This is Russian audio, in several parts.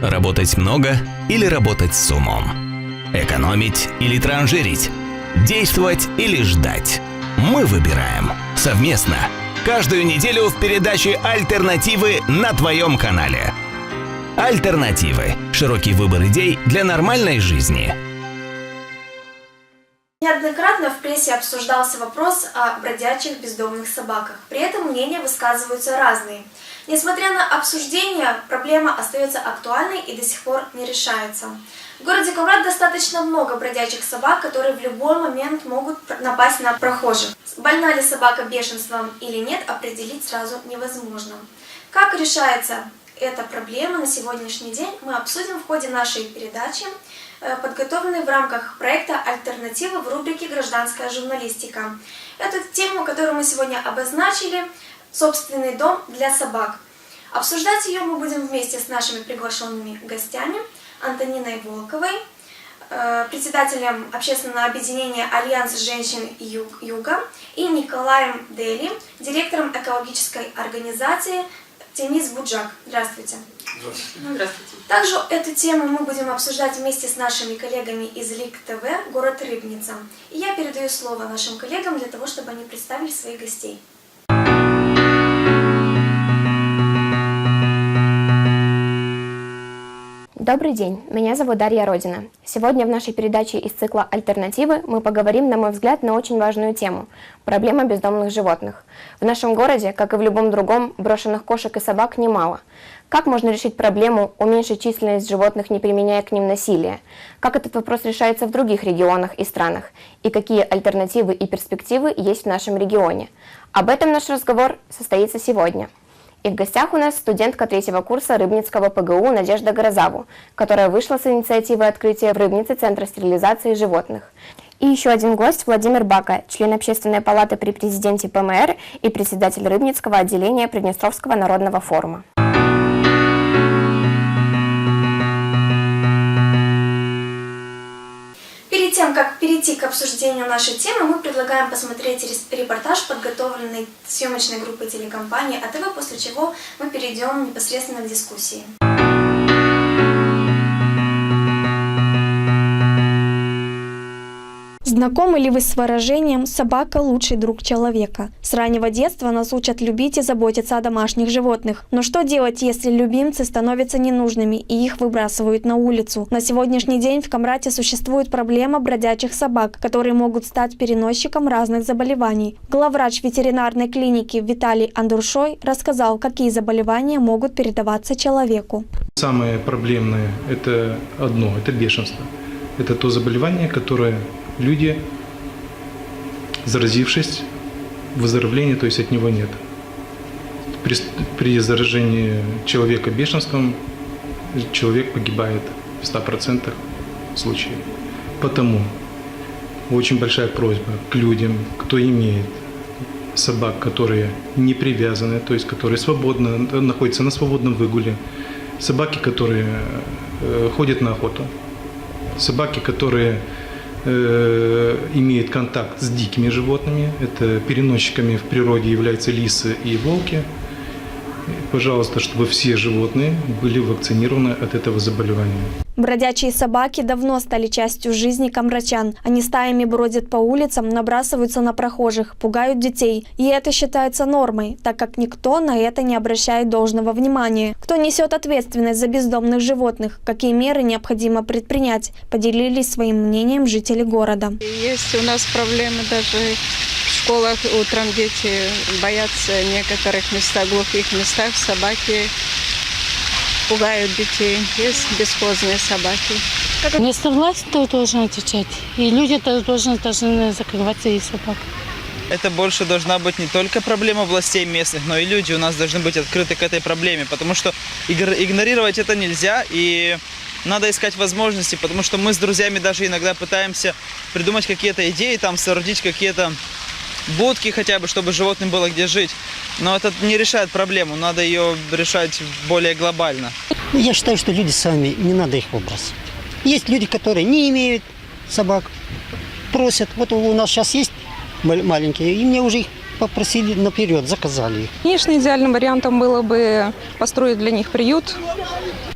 Работать много или работать с умом? Экономить или транжирить? Действовать или ждать? Мы выбираем совместно. Каждую неделю в передаче «Альтернативы» на твоем канале. «Альтернативы» – широкий выбор идей для нормальной жизни. Неоднократно в прессе обсуждался вопрос о бродячих бездомных собаках. При этом мнения высказываются разные. Несмотря на обсуждение, проблема остается актуальной и до сих пор не решается. В городе Калаврат достаточно много бродячих собак, которые в любой момент могут напасть на прохожих. Больна ли собака бешенством или нет, определить сразу невозможно. Как решается эта проблема на сегодняшний день, мы обсудим в ходе нашей передачи, подготовленной в рамках проекта «Альтернативы» в рубрике «Гражданская журналистика». Эту тему, которую мы сегодня обозначили, «Собственный дом для собак». Обсуждать ее мы будем вместе с нашими приглашенными гостями Антониной Волковой, председателем общественного объединения «Альянс женщин Юга», и Николаем Дели, директором экологической организации «Тенис Буджак». Здравствуйте. Здравствуйте. Здравствуйте. Также эту тему мы будем обсуждать вместе с нашими коллегами из ЛИК ТВ «Город Рыбница». И я передаю слово нашим коллегам для того, чтобы они представили своих гостей. Добрый день, меня зовут Дарья Родина. Сегодня в нашей передаче из цикла «Альтернативы» мы поговорим, на мой взгляд, на очень важную тему – проблема бездомных животных. В нашем городе, как и в любом другом, брошенных кошек и собак немало. Как можно решить проблему, уменьшить численность животных, не применяя к ним насилия? Как этот вопрос решается в других регионах и странах? И какие альтернативы и перспективы есть в нашем регионе? Об этом наш разговор состоится сегодня. И в гостях у нас студентка 3-го курса Рыбницкого ПГУ Надежда Грозаву, которая вышла с инициативой открытия в Рыбнице Центра стерилизации животных. И еще один гость Владимир Бака, член Общественной палаты при президенте ПМР и председатель Рыбницкого отделения Приднестровского народного форума. Перед тем, как перейти к обсуждению нашей темы, мы предлагаем посмотреть репортаж, подготовленный съемочной группой телекомпании АТВ, после чего мы перейдем непосредственно к дискуссии. Знакомы ли вы с выражением «собака – лучший друг человека»? С раннего детства нас учат любить и заботиться о домашних животных. Но что делать, если любимцы становятся ненужными и их выбрасывают на улицу? На сегодняшний день в Камрате существует проблема бродячих собак, которые могут стать переносчиком разных заболеваний. Главврач ветеринарной клиники Виталий Андрушой рассказал, какие заболевания могут передаваться человеку. Самое проблемное – это одно – это бешенство. Это то заболевание, которое люди, заразившись, выздоровления, то есть от него нет. При заражении человека бешенством человек погибает в 100% случаев. Потому очень большая просьба к людям, кто имеет собак, которые не привязаны, то есть которые свободно находятся на свободном выгуле, собаки, которые ходят на охоту, собаки, которые имеет контакт с дикими животными. Это переносчиками в природе являются лисы и волки. Пожалуйста, чтобы все животные были вакцинированы от этого заболевания. Бродячие собаки давно стали частью жизни камрачан. Они стаями бродят по улицам, набрасываются на прохожих, пугают детей. И это считается нормой, так как никто на это не обращает должного внимания. Кто несет ответственность за бездомных животных? Какие меры необходимо предпринять? Поделились своим мнением жители города. Есть у нас проблемы даже в школах. Утром дети боятся в некоторых местах, глухих местах собаки пугают детей. Есть бесхозные собаки. Не согласен, то должен отвечать. И люди должны закрывать своих собак. Это больше должна быть не только проблема властей местных, но и люди у нас должны быть открыты к этой проблеме, потому что игнорировать это нельзя, и надо искать возможности, потому что мы с друзьями даже иногда пытаемся придумать какие-то идеи, там соорудить какие-то будки хотя бы, чтобы животным было где жить. Но это не решает проблему, надо ее решать более глобально. Я считаю, что люди сами, не надо их выбрасывать. Есть люди, которые не имеют собак, просят. Вот у нас сейчас есть маленькие, и мне уже их попросили наперед, заказали их. Конечно, идеальным вариантом было бы построить для них приют,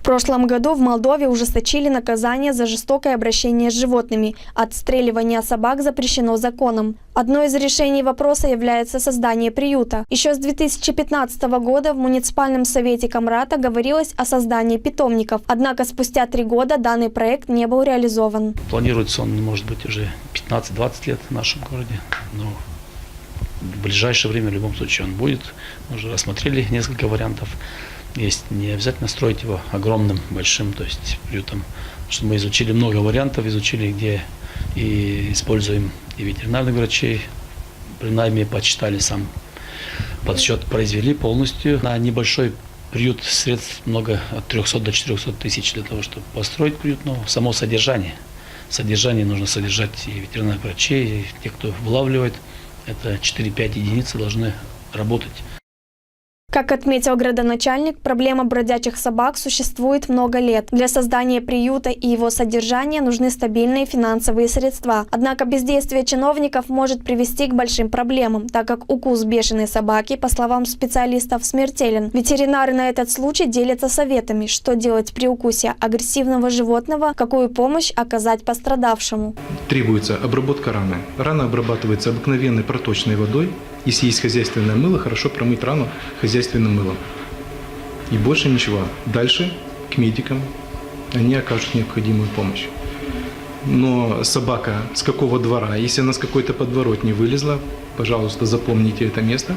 прошлом году в Молдове ужесточили наказание за жестокое обращение с животными. Отстреливание собак запрещено законом. Одно из решений вопроса является создание приюта. Еще с 2015 года в муниципальном совете Камрата говорилось о создании питомников. Однако спустя 3 года данный проект не был реализован. Планируется он, может быть, уже 15-20 лет в нашем городе. Но в ближайшее время в любом случае он будет. Мы уже рассмотрели несколько вариантов. Есть не обязательно строить его огромным, большим, то есть приютом. Что мы изучили много вариантов, изучили, где и используем и ветеринарных врачей. При найме почитали сам подсчет, произвели полностью. На небольшой приют средств много, от 300 до 400 тысяч для того, чтобы построить приют. Но само содержание. Содержание нужно содержать и ветеринарных врачей, и те, кто вылавливает. Это 4-5 единиц должны работать. Как отметил градоначальник, проблема бродячих собак существует много лет. Для создания приюта и его содержания нужны стабильные финансовые средства. Однако бездействие чиновников может привести к большим проблемам, так как укус бешеной собаки, по словам специалистов, смертелен. Ветеринары на этот случай делятся советами, что делать при укусе агрессивного животного, какую помощь оказать пострадавшему. Требуется обработка раны. Рана обрабатывается обыкновенной проточной водой. Если есть хозяйственное мыло, хорошо промыть рану хозяйственным мылом. И больше ничего. Дальше к медикам, они окажут необходимую помощь. Но собака с какого двора, если она с какой-то подворотни вылезла, пожалуйста, запомните это место.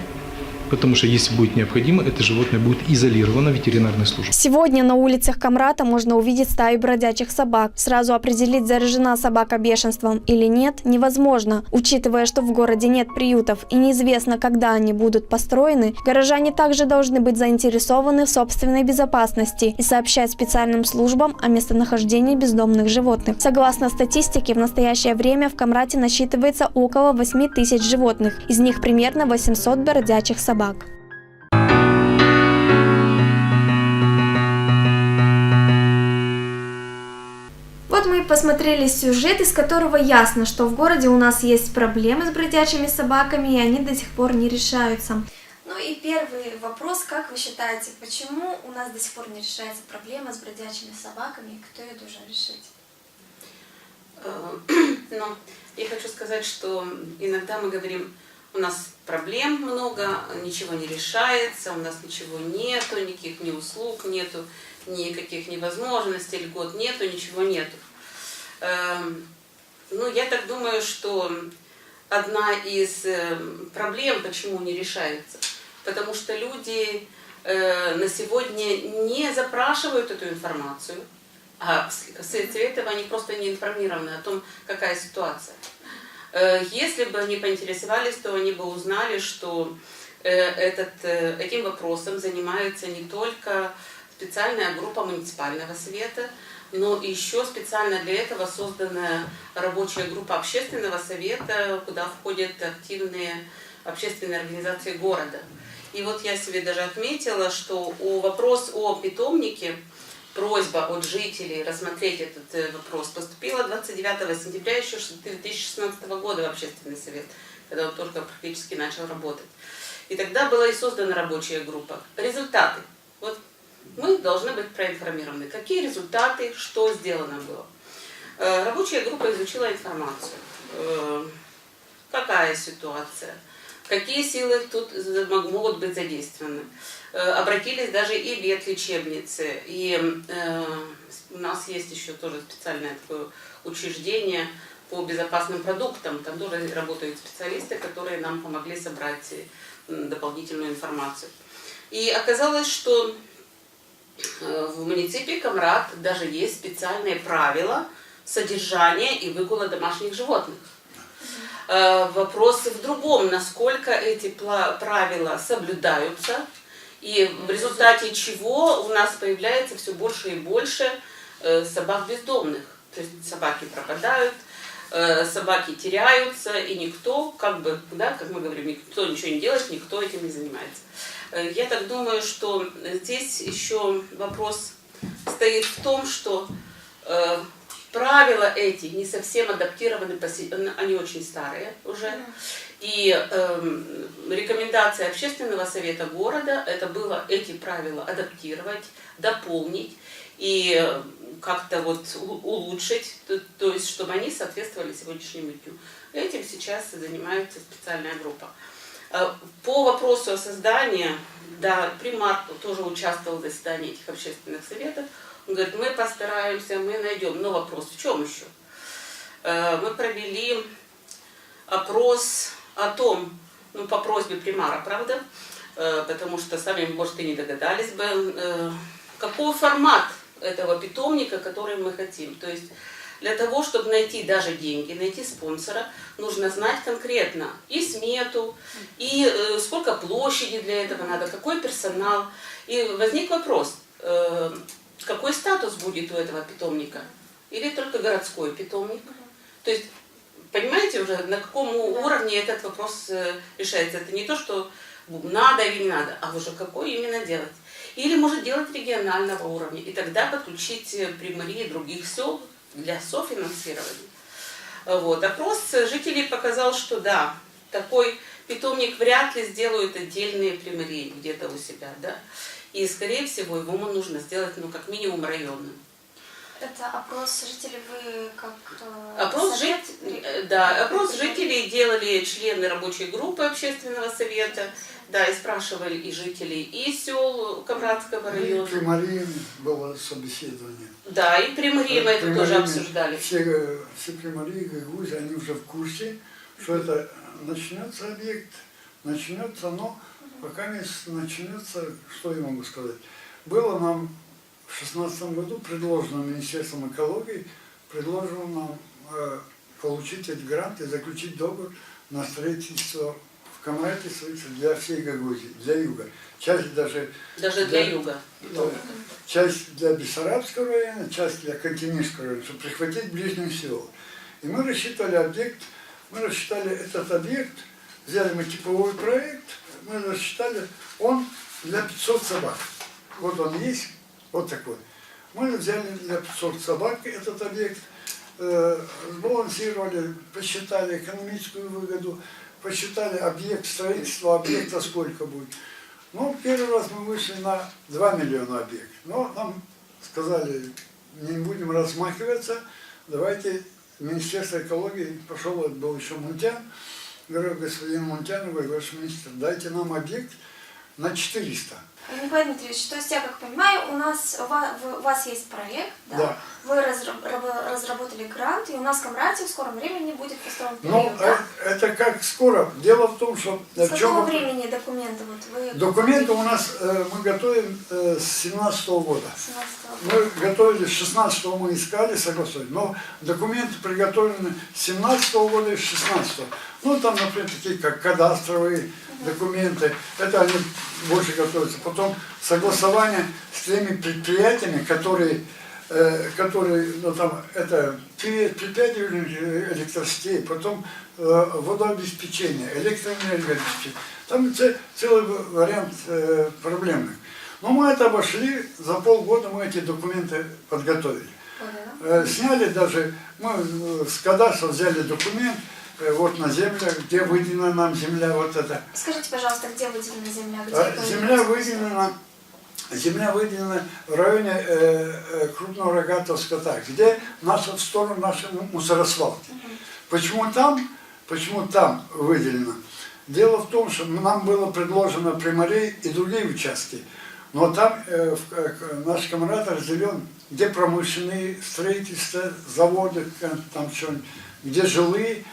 Потому что, если будет необходимо, это животное будет изолировано ветеринарной службой. Сегодня на улицах Камрата можно увидеть стаи бродячих собак. Сразу определить, заражена собака бешенством или нет, невозможно. Учитывая, что в городе нет приютов и неизвестно, когда они будут построены, горожане также должны быть заинтересованы в собственной безопасности и сообщать специальным службам о местонахождении бездомных животных. Согласно статистике, в настоящее время в Камрате насчитывается около 8 тысяч животных, из них примерно 800 бродячих собак. Вот мы и посмотрели сюжет, из которого ясно, что в городе у нас есть проблемы с бродячими собаками, и они до сих пор не решаются. Ну и первый вопрос, как вы считаете, почему у нас до сих пор не решается проблема с бродячими собаками, и кто ее должен решить? Ну, я хочу сказать, что иногда мы говорим, у нас проблем много, ничего не решается, у нас ничего нету, никаких ни услуг нету, никаких невозможностей, льгот нету, ничего нету. Ну, я так думаю, что одна из проблем, почему не решается, потому что люди на сегодня не запрашивают эту информацию, а вследствие этого они просто не информированы о том, какая ситуация. Если бы они поинтересовались, то они бы узнали, что этим вопросом занимается не только специальная группа муниципального совета, но еще специально для этого созданная рабочая группа общественного совета, куда входят активные общественные организации города. И вот я себе даже отметила, что вопрос о питомнике, просьба от жителей рассмотреть этот вопрос поступила 29 сентября еще 2016 года в общественный совет, когда он только практически начал работать. И тогда была и создана рабочая группа. Результаты. Вот мы должны быть проинформированы, какие результаты, что сделано было. Рабочая группа изучила информацию, какая ситуация, какие силы тут могут быть задействованы. Обратились даже и в ветлечебницы, и у нас есть еще тоже специальное такое учреждение по безопасным продуктам, там тоже работают специалисты, которые нам помогли собрать дополнительную информацию. И оказалось, что в муниципе Камрат даже есть специальные правила содержания и выгула домашних животных. Вопрос в другом, насколько эти правила соблюдаются, и в результате чего у нас появляется все больше и больше собак бездомных. То есть собаки пропадают, собаки теряются, и никто, как мы говорим, никто ничего не делает, никто этим не занимается. Я так думаю, что здесь еще вопрос стоит в том, что правила эти не совсем адаптированы, они очень старые уже. И рекомендация общественного совета города это было эти правила адаптировать, дополнить и как-то вот улучшить, то есть чтобы они соответствовали сегодняшнему дню. Этим сейчас занимается специальная группа. По вопросу о создании, да, примар тоже участвовал в заседании этих общественных советов. Он говорит, мы постараемся, мы найдем. Но вопрос в чем еще? Мы провели опрос о том, ну, по просьбе примара, правда? Потому что сами, может, и не догадались бы, какой формат этого питомника, который мы хотим. То есть для того, чтобы найти даже деньги, найти спонсора, нужно знать конкретно и смету, и сколько площади для этого надо, какой персонал. И возник вопрос, какой статус будет у этого питомника? Или только городской питомник? То есть, понимаете уже, на каком уровне этот вопрос решается? Это не то, что надо или не надо, а уже какой именно делать. Или может делать регионального уровня, и тогда подключить примарии других сел для софинансирования. Вот. Опрос жителей показал, что да, такой питомник вряд ли сделают отдельные примарии где-то у себя, да. И, скорее всего, его нужно сделать, ну, как минимум, районным. Это опрос жителей вы как Опрос совет? Жителей делали члены рабочей группы общественного совета, да, и спрашивали и жителей и сел Камрадского района. И при Марии было собеседование. Да, и при Марии мы это тоже обсуждали. Все при Марии, Гагаузии, они уже в курсе, что это начнется объект, но пока не начнется, что я могу сказать. Было нам в 2016 году предложено Министерством экологии, предложено нам получить эти гранты, заключить договор на строительство в Камраде для всей Гагаузии, для юга. Часть даже для юга. Часть для Бессарабского района, часть для Кантемирского района, чтобы прихватить ближние села. И мы рассчитали этот объект, взяли мы типовой проект, мы рассчитали, он для 500 собак. Вот он есть, вот такой. Мы взяли для 500 собак этот объект, сбалансировали, посчитали экономическую выгоду, посчитали объект строительства, объекта сколько будет. Ну, первый раз мы вышли на 2 миллиона объект. Но нам сказали, не будем размахиваться, давайте Министерство экологии, пошел, был еще Мунтян, говорю, господин Мунтян, ваш министр, дайте нам объект на 400. Николай Дмитриевич, то есть я как понимаю, у вас есть проект, да? Да. Вы разработали грант, и у нас в Камраде в скором времени будет построен Ну, период, да? это как скоро. Дело в том, что... С какого времени документы? Вот вы... Документы у нас мы готовим с 2017 года. 17 года. Мы готовили, с 16 мы искали согласовать, но документы приготовлены с 17 года и с 16. Ну, там, например, такие как кадастровые документы, это они больше готовятся. Потом согласование с теми предприятиями, которые ну, там, это предприятия электросетей, потом водообеспечение, электроэнергообеспечение. Там целый вариант проблемных. Но мы это обошли, за полгода мы эти документы подготовили. Сняли даже, мы с кадастра взяли документ, вот на землю, где выделена нам земля, вот это. Скажите, пожалуйста, где выделена земля? Земля выделена в районе крупного рогатого скота, где в сторону нашей мусоросвалки. Почему там выделено? Дело в том, что нам было предложено при Марии и другие участки, но там наш Камрад разделен, где промышленные строительства, заводы, там что-нибудь, где жилые,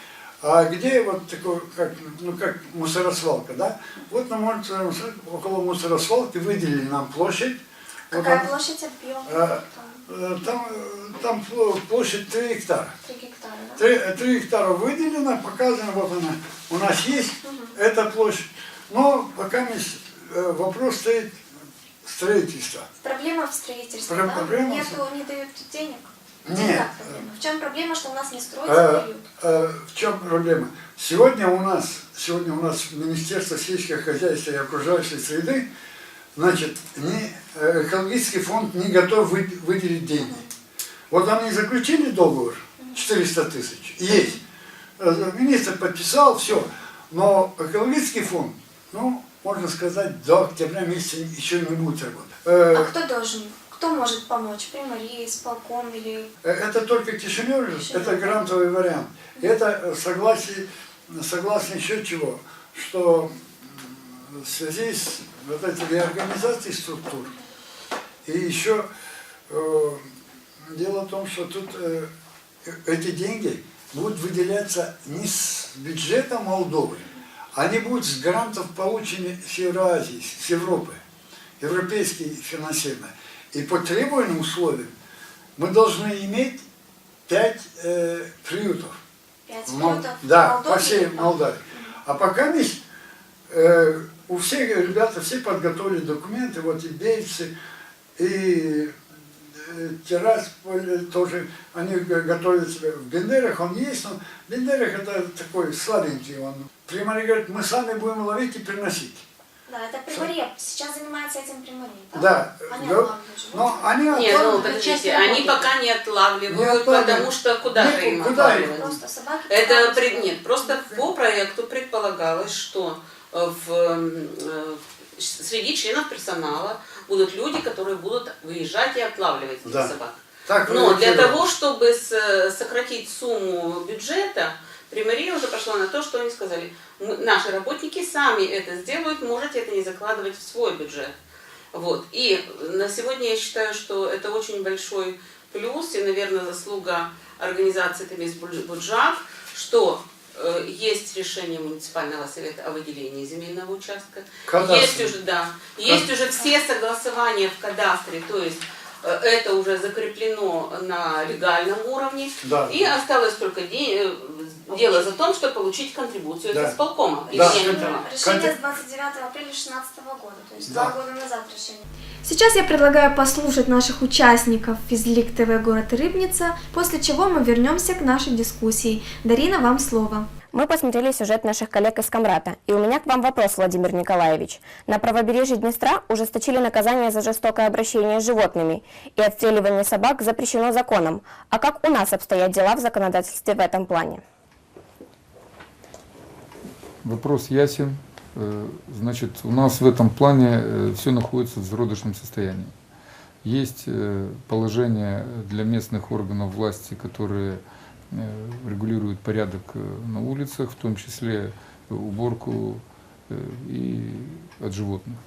а где вот такой, как мусоросвалка, да? Вот около мусоросвалки выделили нам площадь. Какая вот площадь объема? Там площадь 3 гектара. 3 гектара, да? 3 гектара выделено, показано, вот она. У нас есть эта площадь. Но пока вопрос стоит строительства. Проблема в строительстве, да? Не дают денег? Нет. В чем проблема, что у нас не строится период? В чем проблема? Сегодня у нас Министерство сельского хозяйства и окружающей среды, значит, экологический фонд не готов выделить деньги. Вот они заключили договор, 400 тысяч, есть. Министр подписал, все. Но экологический фонд, ну, можно сказать, до октября месяца еще не будет работать. А кто должен? кто может помочь? Примария, исполком или... Это только Кишинев, это грантовый вариант. Это согласно еще чего, что в связи с вот этой реорганизацией структур, и еще дело в том, что тут эти деньги будут выделяться не с бюджета Молдовы, они будут с грантов, полученных с Евразии, с Европы, европейские финансирования. И по требованным условиям мы должны иметь 5 приютов. 5 приютов? Да, по всей Молдавии. А пока у всех ребята все подготовили документы, вот и бельцы, и Тирасполь тоже, они готовят себя. В Бендерах он есть, но Бендерах это такой слабенький он. Примария говорит, мы сами будем ловить и приносить. Да, это Примария. Сейчас занимается этим Примария. Да. Они Да. отлавливают. Но они Нет, ну подождите, они пока не отлавливают, потому что куда же им отлавливать? Просто собаки... Это предмет. Просто по проекту предполагалось, что среди членов персонала будут люди, которые будут выезжать и отлавливать этих собак. Но для того, чтобы сократить сумму бюджета, Примария уже пошла на то, что они сказали, наши работники сами это сделают, можете это не закладывать в свой бюджет. Вот. И на сегодня я считаю, что это очень большой плюс и, наверное, заслуга организации Темис Буджак, что есть решение муниципального совета о выделении земельного участка, есть уже все согласования в кадастре, то есть это уже закреплено на легальном уровне, и осталось только дело за том, чтобы получить контрибуцию с исполкома. Решение с 29 апреля 2016 года, то есть 2 года назад решение. Сейчас я предлагаю послушать наших участников Физлик ТВ город Рыбница, после чего мы вернемся к нашей дискуссии. Дарина, вам слово. Мы посмотрели сюжет наших коллег из Камрата, и у меня к вам вопрос, Владимир Николаевич. На правобережье Днестра ужесточили наказание за жестокое обращение с животными, и отстреливание собак запрещено законом. А как у нас обстоят дела в законодательстве в этом плане? Вопрос ясен. Значит, у нас в этом плане все находится в зародышном состоянии. Есть положения для местных органов власти, которые регулируют порядок на улицах, в том числе уборку и от животных.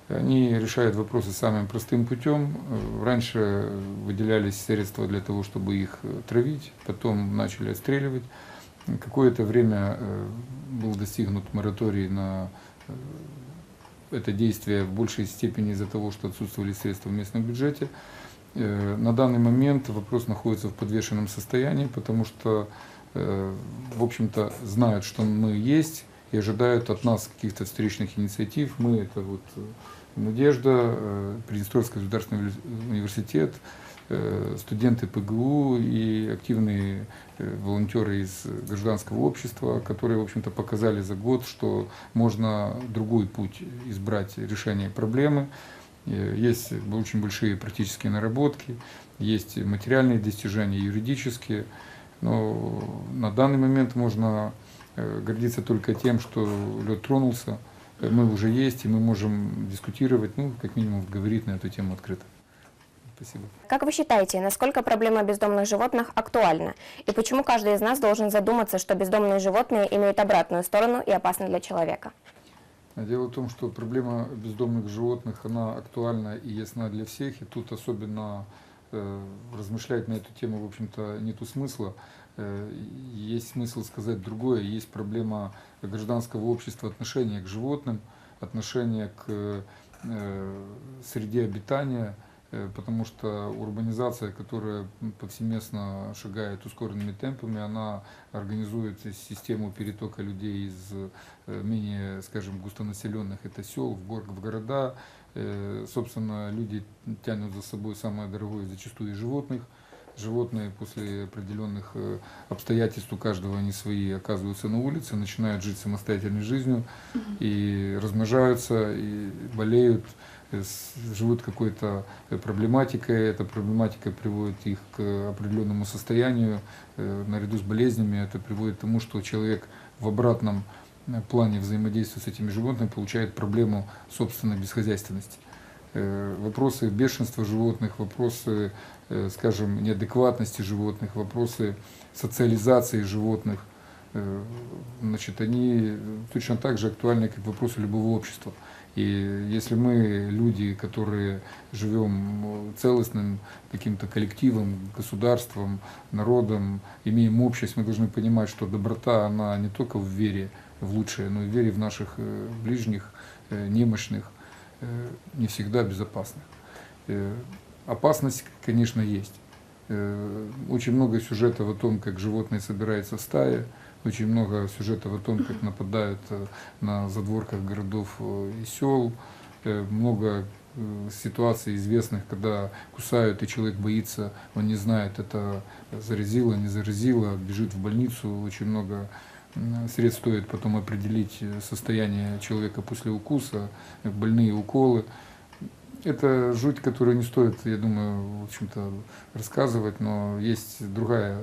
Они решают вопросы самым простым путем. Раньше выделялись средства для того, чтобы их травить, потом начали отстреливать. Какое-то время был достигнут мораторий на это действие в большей степени из-за того, что отсутствовали средства в местном бюджете. На данный момент вопрос находится в подвешенном состоянии, потому что, в общем-то, знают, что мы есть и ожидают от нас каких-то встречных инициатив. Мы — это вот «Надежда», Приднестровский государственный университет, студенты ПГУ и активные волонтеры из гражданского общества, которые, в общем-то, показали за год, что можно другой путь избрать решения проблемы. Есть очень большие практические наработки, есть материальные достижения, юридические. Но на данный момент можно гордиться только тем, что лед тронулся, мы уже есть, и мы можем дискутировать, ну, как минимум, говорить на эту тему открыто. Спасибо. Как вы считаете, насколько проблема бездомных животных актуальна? И почему каждый из нас должен задуматься, что бездомные животные имеют обратную сторону и опасны для человека? Дело в том, что проблема бездомных животных, она актуальна и ясна для всех, и тут особенно размышлять на эту тему, в общем-то, нету смысла. Есть смысл сказать другое. Есть проблема гражданского общества, отношения к животным, отношения к среде обитания, потому что урбанизация, которая повсеместно шагает ускоренными темпами, она организует систему перетока людей из менее, скажем, густонаселенных это сел в города. Собственно, люди тянут за собой самое дорогое зачастую животных. Животные после определенных обстоятельств, у каждого они свои, оказываются на улице, начинают жить самостоятельной жизнью и размножаются, и болеют, живут какой-то проблематикой. Эта проблематика приводит их к определенному состоянию. Наряду с болезнями это приводит к тому, что человек в обратном плане взаимодействия с этими животными получает проблему собственной бесхозяйственности. вопросы бешенства животных, вопросы, скажем, неадекватности животных, вопросы социализации животных, значит, они точно так же актуальны, как вопросы любого общества. И если мы, люди, которые живем целостным каким-то коллективом, государством, народом, имеем общество, мы должны понимать, что доброта, она не только в вере в лучшее, но и в вере в наших ближних, немощных, не всегда безопасных. Опасность, конечно, есть. Очень много сюжетов о том, как животные собираются в стае, очень много сюжетов о том, как нападают на задворках городов и сел, много ситуаций известных, когда кусают, и человек боится, он не знает, это заразило, не заразило, бежит в больницу, очень много средств стоит потом определить состояние человека после укуса, больные уколы. Это жуть, которую не стоит, я думаю, в общем-то, рассказывать, но есть другая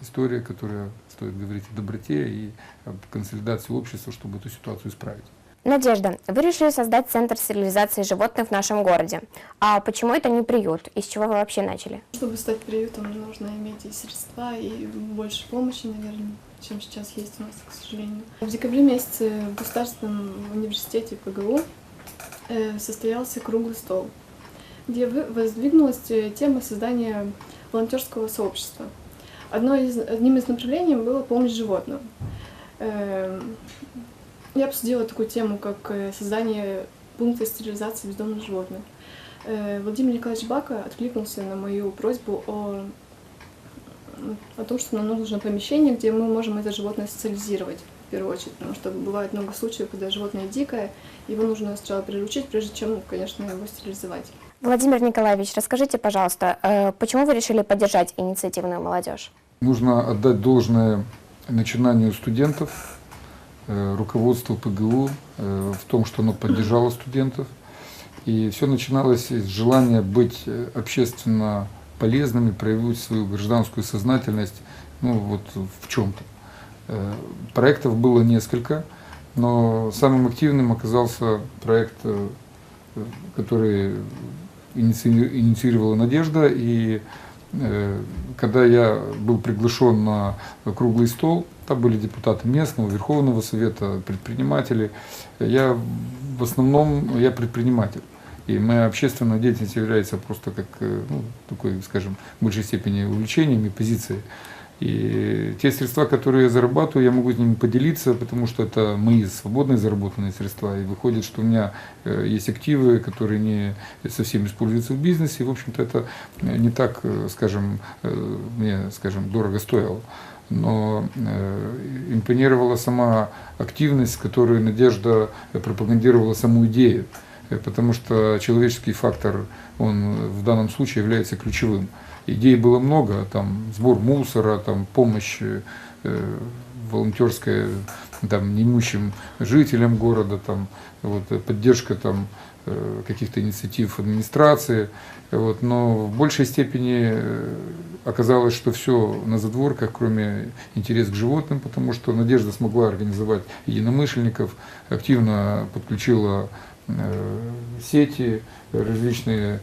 история, которая стоит говорить о доброте и об консолидации общества, чтобы эту ситуацию исправить. Надежда, вы решили создать центр стерилизации животных в нашем городе. А почему это не приют? И с чего вы вообще начали? Чтобы стать приютом, нужно иметь и средства, и больше помощи, наверное, чем сейчас есть у нас, к сожалению. В декабре месяце в Государственном университете ПГУ состоялся круглый стол, где воздвигнулась тема создания волонтерского сообщества. Одним из направлений была помощь животным. Я обсудила такую тему, как создание пункта стерилизации бездомных животных. Владимир Николаевич Бака откликнулся на мою просьбу о том, что нам нужно помещение, где мы можем это животное социализировать, в первую очередь, потому что бывает много случаев, когда животное дикое, его нужно сначала приручить, прежде чем, конечно, его стерилизовать. Владимир Николаевич, расскажите, пожалуйста, почему вы решили поддержать инициативную молодежь? Нужно отдать должное начинанию студентов, руководству ПГУ в том, что оно поддержало студентов. И все начиналось с желания быть общественно полезными, проявить свою гражданскую сознательность, ну, вот в чем-то. Проектов было несколько, но самым активным оказался проект, который инициировала Надежда. И когда я был приглашен на круглый стол, там были депутаты местного, Верховного Совета, предприниматели. В основном я предприниматель. И моя общественная деятельность является просто как, ну, такой, скажем, в большей степени увлечением и позицией. И те средства, которые я зарабатываю, я могу с ними поделиться, потому что это мои свободные заработанные средства. И выходит, что у меня есть активы, которые не совсем используются в бизнесе. И, в общем-то, это не так, скажем, мне, скажем, дорого стоило. Но импонировала сама активность, с которой Надежда пропагандировала саму идею. Потому что человеческий фактор, он в данном случае является ключевым. Идей было много, там сбор мусора, там помощь волонтерская там, неимущим жителям города, там, вот, поддержка там, каких-то инициатив администрации. Вот, но в большей степени оказалось, что все на задворках, кроме интереса к животным, потому что Надежда смогла организовать единомышленников, активно подключила сети различные,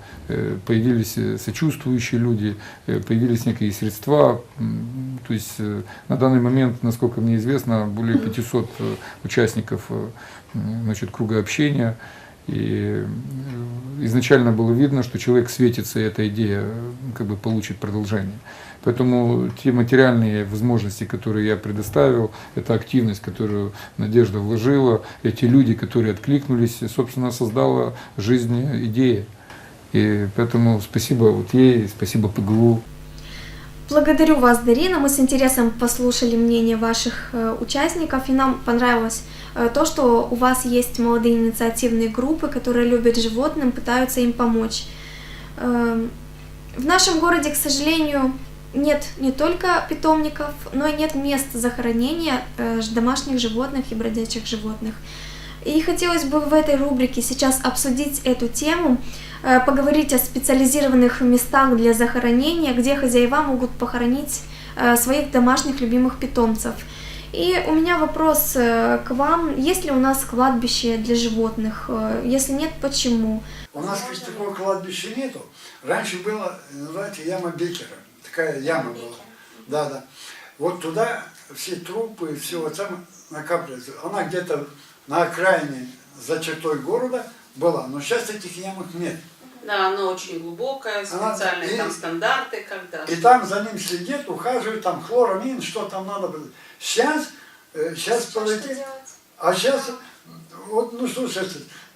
появились сочувствующие люди, появились некие средства. То есть на данный момент, насколько мне известно, более 500 участников, значит, круга общения. И изначально было видно, что человек светится, и эта идея как бы получит продолжение. Поэтому те материальные возможности, которые я предоставил, эта активность, которую Надежда вложила, эти люди, которые откликнулись, собственно, создала жизнь идеи. И поэтому спасибо вот ей, спасибо ПГУ. Благодарю вас, Дарина. Мы с интересом послушали мнение ваших участников, и нам понравилось то, что у вас есть молодые инициативные группы, которые любят животным, пытаются им помочь. В нашем городе, к сожалению, нет не только питомников, но и нет мест захоронения домашних животных и бродячих животных. И хотелось бы в этой рубрике сейчас обсудить эту тему, поговорить о специализированных местах для захоронения, где хозяева могут похоронить своих домашних любимых питомцев. И у меня вопрос к вам. Есть ли у нас кладбище для животных? Если нет, почему? У нас, конечно, такого кладбища нету. Раньше было, называется, яма Беккера. Такая яма была. Да. Вот туда все трупы, все вот там накапливается. Она где-то на окраине, за чертой города была, но сейчас этих ямок нет. Да, она очень глубокая, специальные там стандарты, когда. И там за ним следят, ухаживают, там хлорамин, что там надо было. Сейчас подойти. А сейчас, вот, ну что сейчас,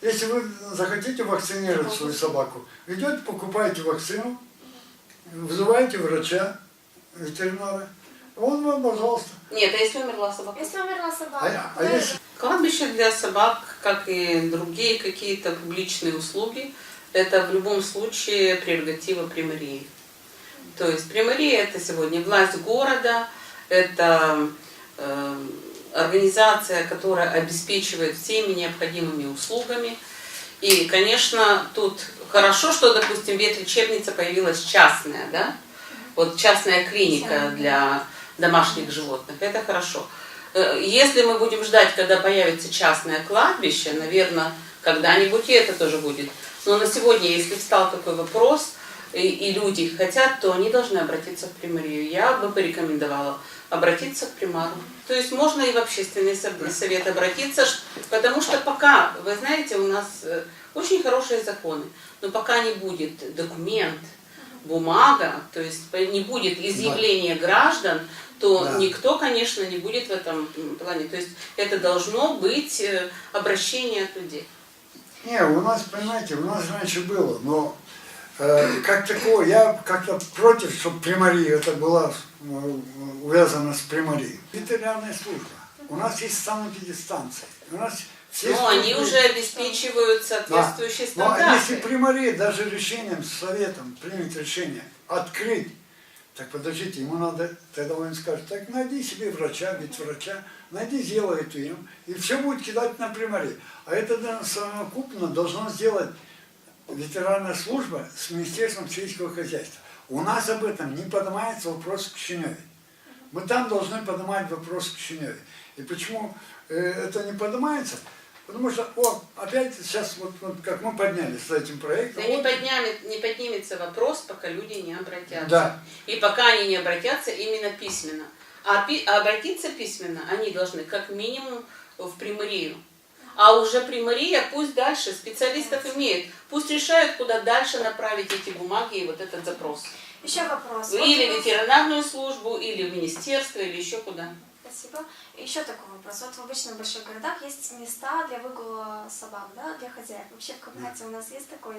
если вы захотите вакцинировать свою собаку, идете, покупаете вакцину, вызываете врача, ветеринара, он вам, пожалуйста. Нет, а если умерла собака? Если умерла собака. Кладбище для собак, как и другие какие-то публичные услуги, это в любом случае прерогатива примарии. То есть примария это сегодня власть города, это организация, которая обеспечивает всеми необходимыми услугами. И, конечно, тут хорошо, что, допустим, ветлечебница появилась частная, да? Вот частная клиника для домашних животных, это хорошо. Если мы будем ждать, когда появится частное кладбище, наверное, когда-нибудь и это тоже будет. Но на сегодня, если встал такой вопрос, и люди хотят, то они должны обратиться в примарию. Я бы порекомендовала обратиться к примару. То есть можно и в общественный совет обратиться, потому что пока, вы знаете, у нас очень хорошие законы, но пока не будет документ, бумага, то есть не будет изъявления граждан, то никто, конечно, не будет в этом плане. То есть это должно быть обращение от людей. Не, у нас, понимаете, у нас раньше было, но как такое, я как-то против, чтобы примария это была увязана с примарией. Ветеринарная служба. У нас есть санэпидстанции. У нас все они уже обеспечивают соответствующие стандарты. Но если примария даже решением, советом примет решение открыть, так подождите, ему надо, тогда он скажет, так найди себе врача, ветврача, найди, сделай эту ему, и все будет кидать на примарию. А это совокупно должно сделать ветеринарная служба с Министерством сельского хозяйства. У нас об этом не поднимается вопрос в Кишиневе. Мы там должны поднимать вопрос в Кишиневе. И почему это не поднимается? Потому что, опять сейчас, вот как мы поднялись с этим проектом. Да не поднимется вопрос, пока люди не обратятся. Да. И пока они не обратятся именно письменно. А обратиться письменно они должны как минимум в примарию. А уже примария пусть дальше, специалистов имеет, пусть решают, куда дальше направить эти бумаги и вот этот запрос. Еще вопрос. Или в ветеринарную службу, или в министерство, или еще куда. Спасибо. Еще такой вопрос. Вот в обычных больших городах есть места для выгула собак, да, для хозяев. Вообще в Кавказе у нас есть такое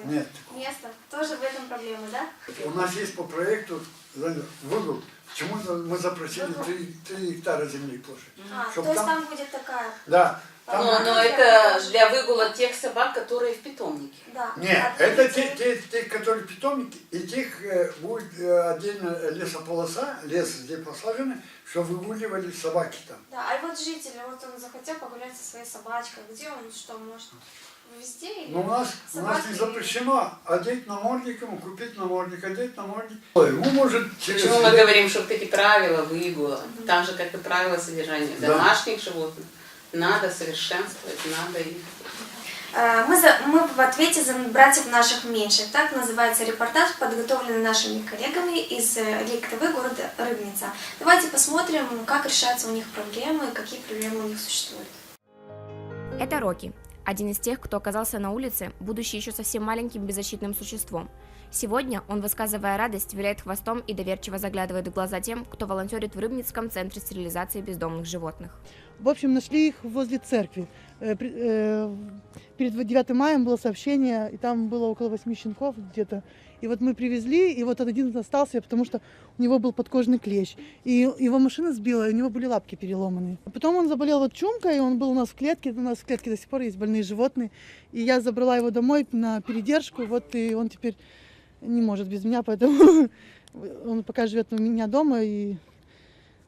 место? Тоже в этом проблема, да? У нас есть по проекту выгул. Почему-то мы запросили 3 гектара земли площадь. То есть там будет такая... Да. Но это для выгула тех собак, которые в питомнике. Да. Нет, это те, которые в питомнике, и тех будет отдельно лесополоса, лес где посажены, что выгуливали собаки там. Да, а вот жители, вот он захотел погулять со своей собачкой, где он что, может, везде? Или у нас не запрещено одеть намордник ему, купить намордник, одеть намордник. Ему может Почему мы говорим, что вот эти правила выгула, там же, как и правила содержания домашних животных, надо совершенствовать, надо их. Мы в ответе за братьев наших меньших. Так называется репортаж, подготовленный нашими коллегами из Лиг ТВ города Рыбница. Давайте посмотрим, как решаются у них проблемы, какие проблемы у них существуют. Это Рокки, один из тех, кто оказался на улице, будучи еще совсем маленьким беззащитным существом. Сегодня он, высказывая радость, виляет хвостом и доверчиво заглядывает в глаза тем, кто волонтерит в Рыбницком центре стерилизации бездомных животных. В общем, нашли их возле церкви. Перед 9 мая было сообщение, и там было около 8 щенков где-то. И вот мы привезли, и вот один остался, потому что у него был подкожный клещ. И его машина сбила, и у него были лапки переломаны. Потом он заболел вот чумкой, и он был у нас в клетке. У нас в клетке до сих пор есть больные животные. И я забрала его домой на передержку, вот, и он теперь не может без меня, поэтому он пока живет у меня дома, и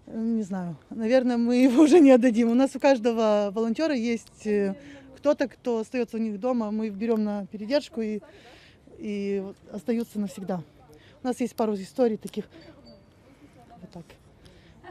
не знаю, наверное, мы его уже не отдадим. У нас у каждого волонтера есть кто-то, кто остается у них дома, мы их берем на передержку и остаются навсегда. У нас есть пару историй таких. Вот так.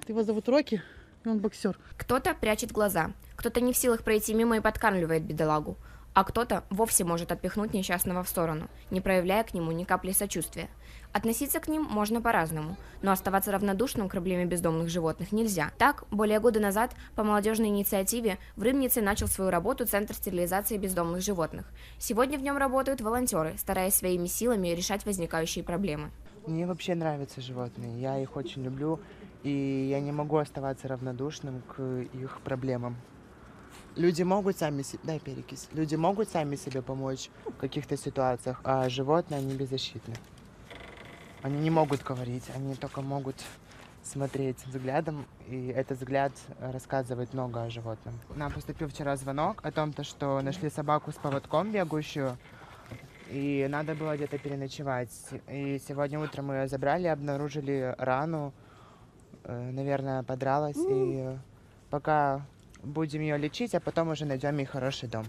Его зовут Рокки, и он боксер. Кто-то прячет глаза, кто-то не в силах пройти мимо и подкармливает бедолагу, а кто-то вовсе может отпихнуть несчастного в сторону, не проявляя к нему ни капли сочувствия. Относиться к ним можно по-разному, но оставаться равнодушным к проблеме бездомных животных нельзя. Так, более года назад по молодежной инициативе в Рыбнице начал свою работу Центр стерилизации бездомных животных. Сегодня в нем работают волонтеры, стараясь своими силами решать возникающие проблемы. Мне вообще нравятся животные, я их очень люблю, и я не могу оставаться равнодушным к их проблемам. Люди могут сами себе помочь в каких-то ситуациях, а животные, они беззащитны. Они не могут говорить, они только могут смотреть взглядом, и этот взгляд рассказывает много о животном. Нам поступил вчера звонок о том, что нашли собаку с поводком бегущую, и надо было где-то переночевать. И сегодня утром мы ее забрали, обнаружили рану, наверное, подралась, и пока будем ее лечить, а потом уже найдем ей хороший дом.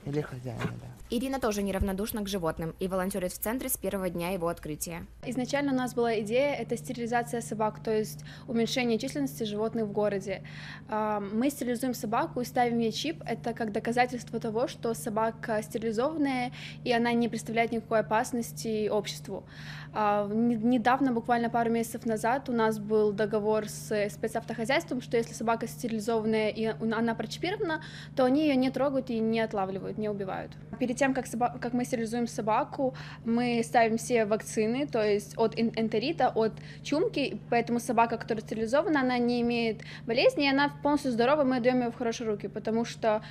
Или хозяина, да. Ирина тоже неравнодушна к животным и волонтерит в центре с первого дня его открытия. Изначально у нас была идея — это стерилизация собак, то есть уменьшение численности животных в городе. Мы стерилизуем собаку и ставим ей чип. Это как доказательство того, что собака стерилизованная и она не представляет никакой опасности обществу. Недавно, буквально пару месяцев назад, у нас был договор с спецавтохозяйством, что если собака стерилизованная и она прочипирована, то они ее не трогают и не отлавливают, не убивают. Перед тем, как мы стерилизуем собаку, мы ставим все вакцины, то есть от энтерита, от чумки, поэтому собака, которая стерилизована, она не имеет болезни, и она полностью здорова, мы отдаем ее в хорошие руки, потому что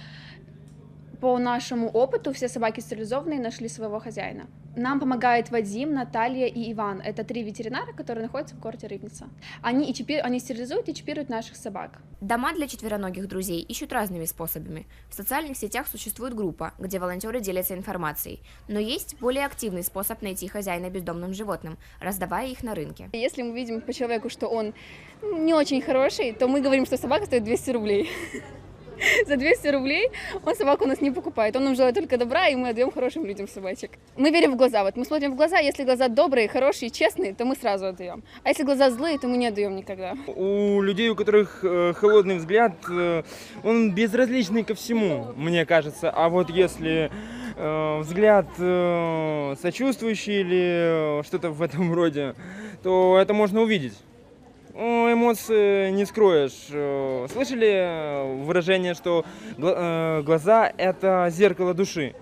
по нашему опыту все собаки стерилизованные нашли своего хозяина. Нам помогает Вадим, Наталья и Иван. Это 3 ветеринара, которые находятся в городе Рыбница. Они стерилизуют и чипируют наших собак. Дома для четвероногих друзей ищут разными способами. В социальных сетях существует группа, где волонтеры делятся информацией. Но есть более активный способ найти хозяина бездомным животным, раздавая их на рынке. Если мы видим по человеку, что он не очень хороший, то мы говорим, что собака стоит 200 рублей. За 200 рублей он собаку у нас не покупает. Он нам желает только добра, и мы отдаем хорошим людям собачек. Мы верим в глаза. Вот мы смотрим в глаза, если глаза добрые, хорошие, честные, то мы сразу отдаем. А если глаза злые, то мы не отдаем никогда. У людей, у которых холодный взгляд, он безразличный ко всему, мне кажется. А вот если взгляд сочувствующий или что-то в этом роде, то это можно увидеть. Эмоции не скроешь. Слышали выражение, что глаза – это зеркало души?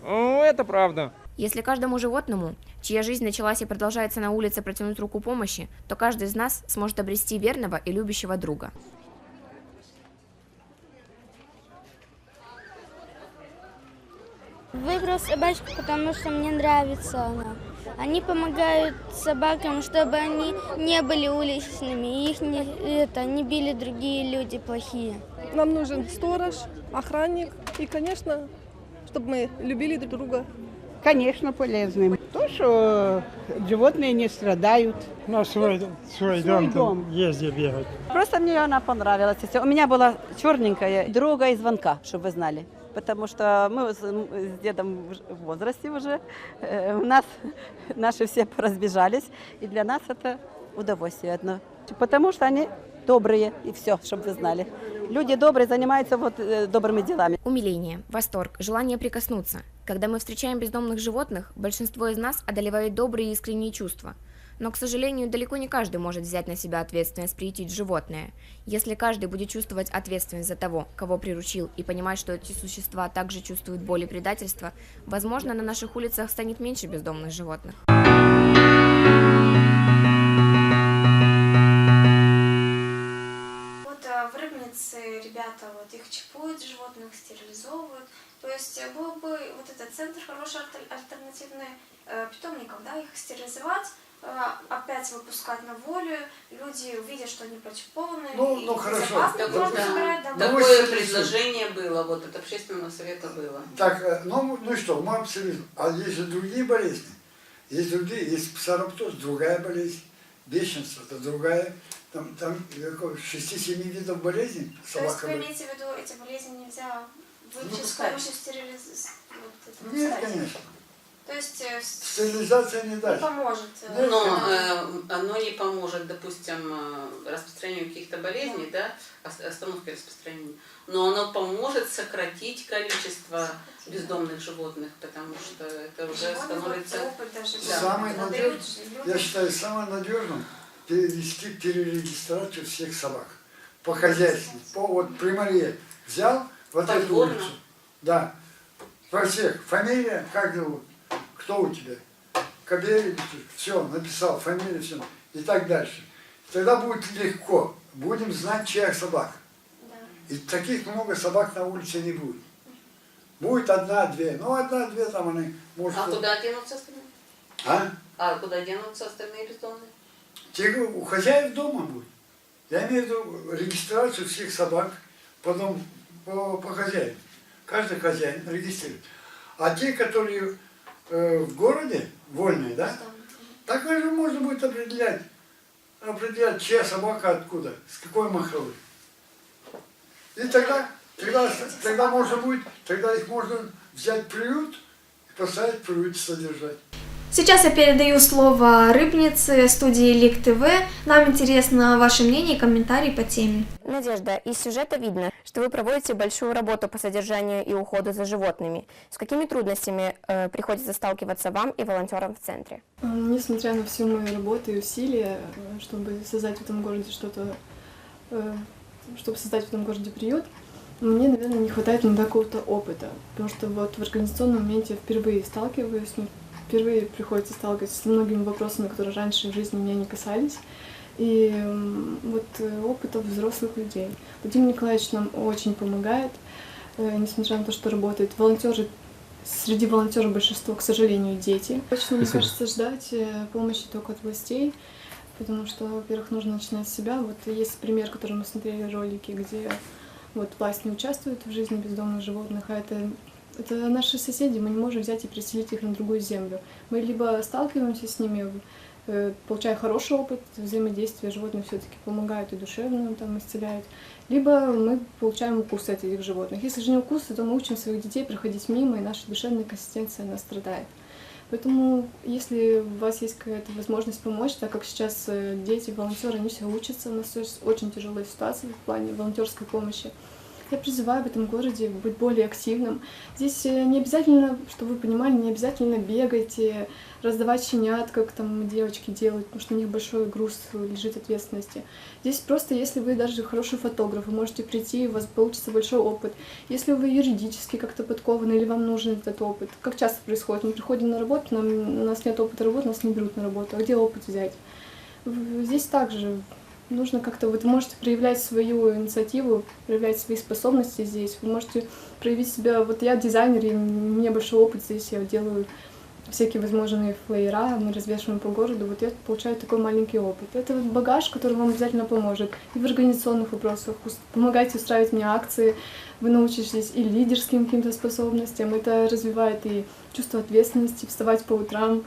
Это правда. Если каждому животному, чья жизнь началась и продолжается на улице, протянуть руку помощи, то каждый из нас сможет обрести верного и любящего друга. Выбрал собачку, потому что мне нравится она. Они помогают собакам, чтобы они не были уличными, и их не били другие люди плохие. Нам нужен сторож, охранник и, конечно, чтобы мы любили друг друга. Конечно, полезным. То, что животные не страдают. На свой дом езде бегать. Просто мне она понравилась. У меня была черненькая друга и звонка, чтобы вы знали. Потому что мы с дедом в возрасте уже, у нас наши все поразбежались, и для нас это удовольствие одно. Потому что они добрые, и все, чтобы вы знали. Люди добрые занимаются добрыми делами. Умиление, восторг, желание прикоснуться. Когда мы встречаем бездомных животных, большинство из нас одолевают добрые и искренние чувства. Но, к сожалению, далеко не каждый может взять на себя ответственность приютить животное. Если каждый будет чувствовать ответственность за того, кого приручил, и понимать, что эти существа также чувствуют боль и предательство, возможно, на наших улицах станет меньше бездомных животных. Вот в Рыбнице ребята их чипуют, животных стерилизовывают. То есть был бы вот этот центр хороший альтернативный питомникам, их стерилизовать, опять выпускать на волю, люди увидят, что они прочипованы, ну хорошо. Такое предложение было, вот от общественного совета было. Так, ну и что, мы абсолютно. А есть же другие болезни. Есть псоропоз, другая болезнь, бешенство, это другая. Там 6-7 видов болезней. То есть вы имеете в виду, эти болезни нельзя вылечить с помощью стерилизации? Нет, конечно. То есть стерилизация не даст. Не поможет. Но оно не поможет, допустим, распространению каких-то болезней, да, остановке распространения, но оно поможет сократить количество бездомных животных, потому что это уже становится... Я считаю, самое надежным перевести перерегистрацию всех собак. По хозяйству. Вот Приморье взял вот эту улицу. Да. Во всех. Фамилия, как зовут? Кто у тебя? Кобель, все, написал, фамилию, все. И так дальше. Тогда будет легко. Будем знать, чья собака. И таких много собак на улице не будет. Будет одна-две. Ну, одна-две там они, может... А куда денутся остальные? А куда денутся остальные бездомные? Те у хозяев дома будет. Я имею в виду регистрацию всех собак потом по хозяину. Каждый хозяин регистрирует. А те, которые в городе, вольные, да, так же можно будет определять, чья собака откуда, с какой махровой. И тогда можно будет, тогда их можно взять в приют и поставить в приют содержать. Сейчас я передаю слово Рыбнице студии Лик ТВ. Нам интересно ваше мнение и комментарии по теме. Надежда, из сюжета видно, что вы проводите большую работу по содержанию и уходу за животными. С какими трудностями приходится сталкиваться вам и волонтерам в центре? Несмотря на всю мою работу и усилия, чтобы создать в этом городе чтобы создать в этом городе приют, мне, наверное, не хватает иногда какого-то опыта, потому что вот в организационном моменте я впервые сталкиваюсь, впервые приходится сталкиваться с многими вопросами, которые раньше в жизни меня не касались. И вот опыта взрослых людей. Владимир Николаевич нам очень помогает, несмотря на то, что работает. Среди волонтеров большинство, к сожалению, дети. Точно, мне кажется, ждать помощи только от властей, потому что, во-первых, нужно начинать с себя. Вот есть пример, который мы смотрели ролики, где вот власть не участвует в жизни бездомных животных, а это наши соседи, мы не можем взять и переселить их на другую землю. Мы либо сталкиваемся с ними, получая хороший опыт взаимодействия, животные все-таки помогают и душевно там исцеляют, либо мы получаем укусы от этих животных. Если же не укусы, то мы учим своих детей проходить мимо, и наша душевная консистенция, она страдает. Поэтому, если у вас есть какая-то возможность помочь, так как сейчас дети, волонтеры, они все учатся, у нас очень тяжелая ситуация в плане волонтерской помощи, я призываю в этом городе быть более активным. Здесь не обязательно, чтобы вы понимали, не обязательно бегать, раздавать щенят, как там девочки делают, потому что у них большой груз лежит ответственности. Здесь просто, если вы даже хороший фотограф, вы можете прийти, у вас получится большой опыт. Если вы юридически как-то подкованы или вам нужен этот опыт, как часто происходит, мы приходим на работу, у нас нет опыта работы, нас не берут на работу, а где опыт взять? Здесь также нужно как-то, вы можете проявлять свою инициативу, проявлять свои способности здесь, вы можете проявить себя, вот я дизайнер, и у меня большой опыт здесь, я делаю всякие возможные флеера, мы развешиваем по городу, вот я получаю такой маленький опыт. Это вот багаж, который вам обязательно поможет и в организационных вопросах, помогайте устраивать мне акции, вы научитесь и лидерским каким-то способностям, это развивает и чувство ответственности, вставать по утрам,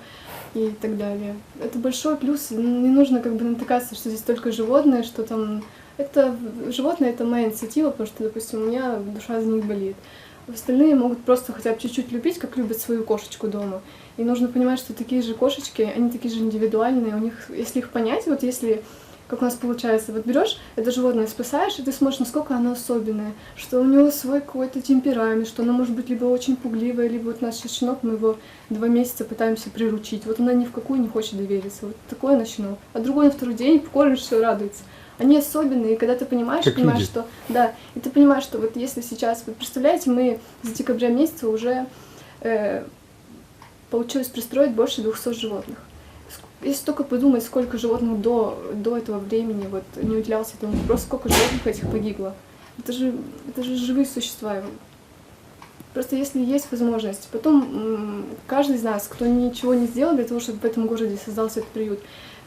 и так далее. Это большой плюс, не нужно как бы натыкаться, что здесь только животные, что там... Животные — это моя инициатива, потому что, допустим, у меня душа за них болит. Остальные могут просто хотя бы чуть-чуть любить, как любят свою кошечку дома. И нужно понимать, что такие же кошечки, они такие же индивидуальные, у них, если их понять, вот если... Как у нас получается, вот берешь это животное, спасаешь, и ты смотришь, насколько оно особенное, что у него свой какой-то темперамент, что оно может быть либо очень пугливое, либо вот наш щенок, мы его 2 месяца пытаемся приручить. Вот она ни в какую не хочет довериться. Вот такой она щенок. А другой на второй день покормишь, все радуется. Они особенные, и когда ты понимаешь, что... Да, и ты понимаешь, что вот если сейчас... Вот представляете, мы с декабря месяца уже получилось пристроить больше 200 животных. Если только подумать, сколько животных до этого времени вот, не уделялся этому вопросу, сколько животных этих погибло. Это же живые существа. Просто если есть возможность, потом каждый из нас, кто ничего не сделал для того, чтобы в этом городе создался этот приют,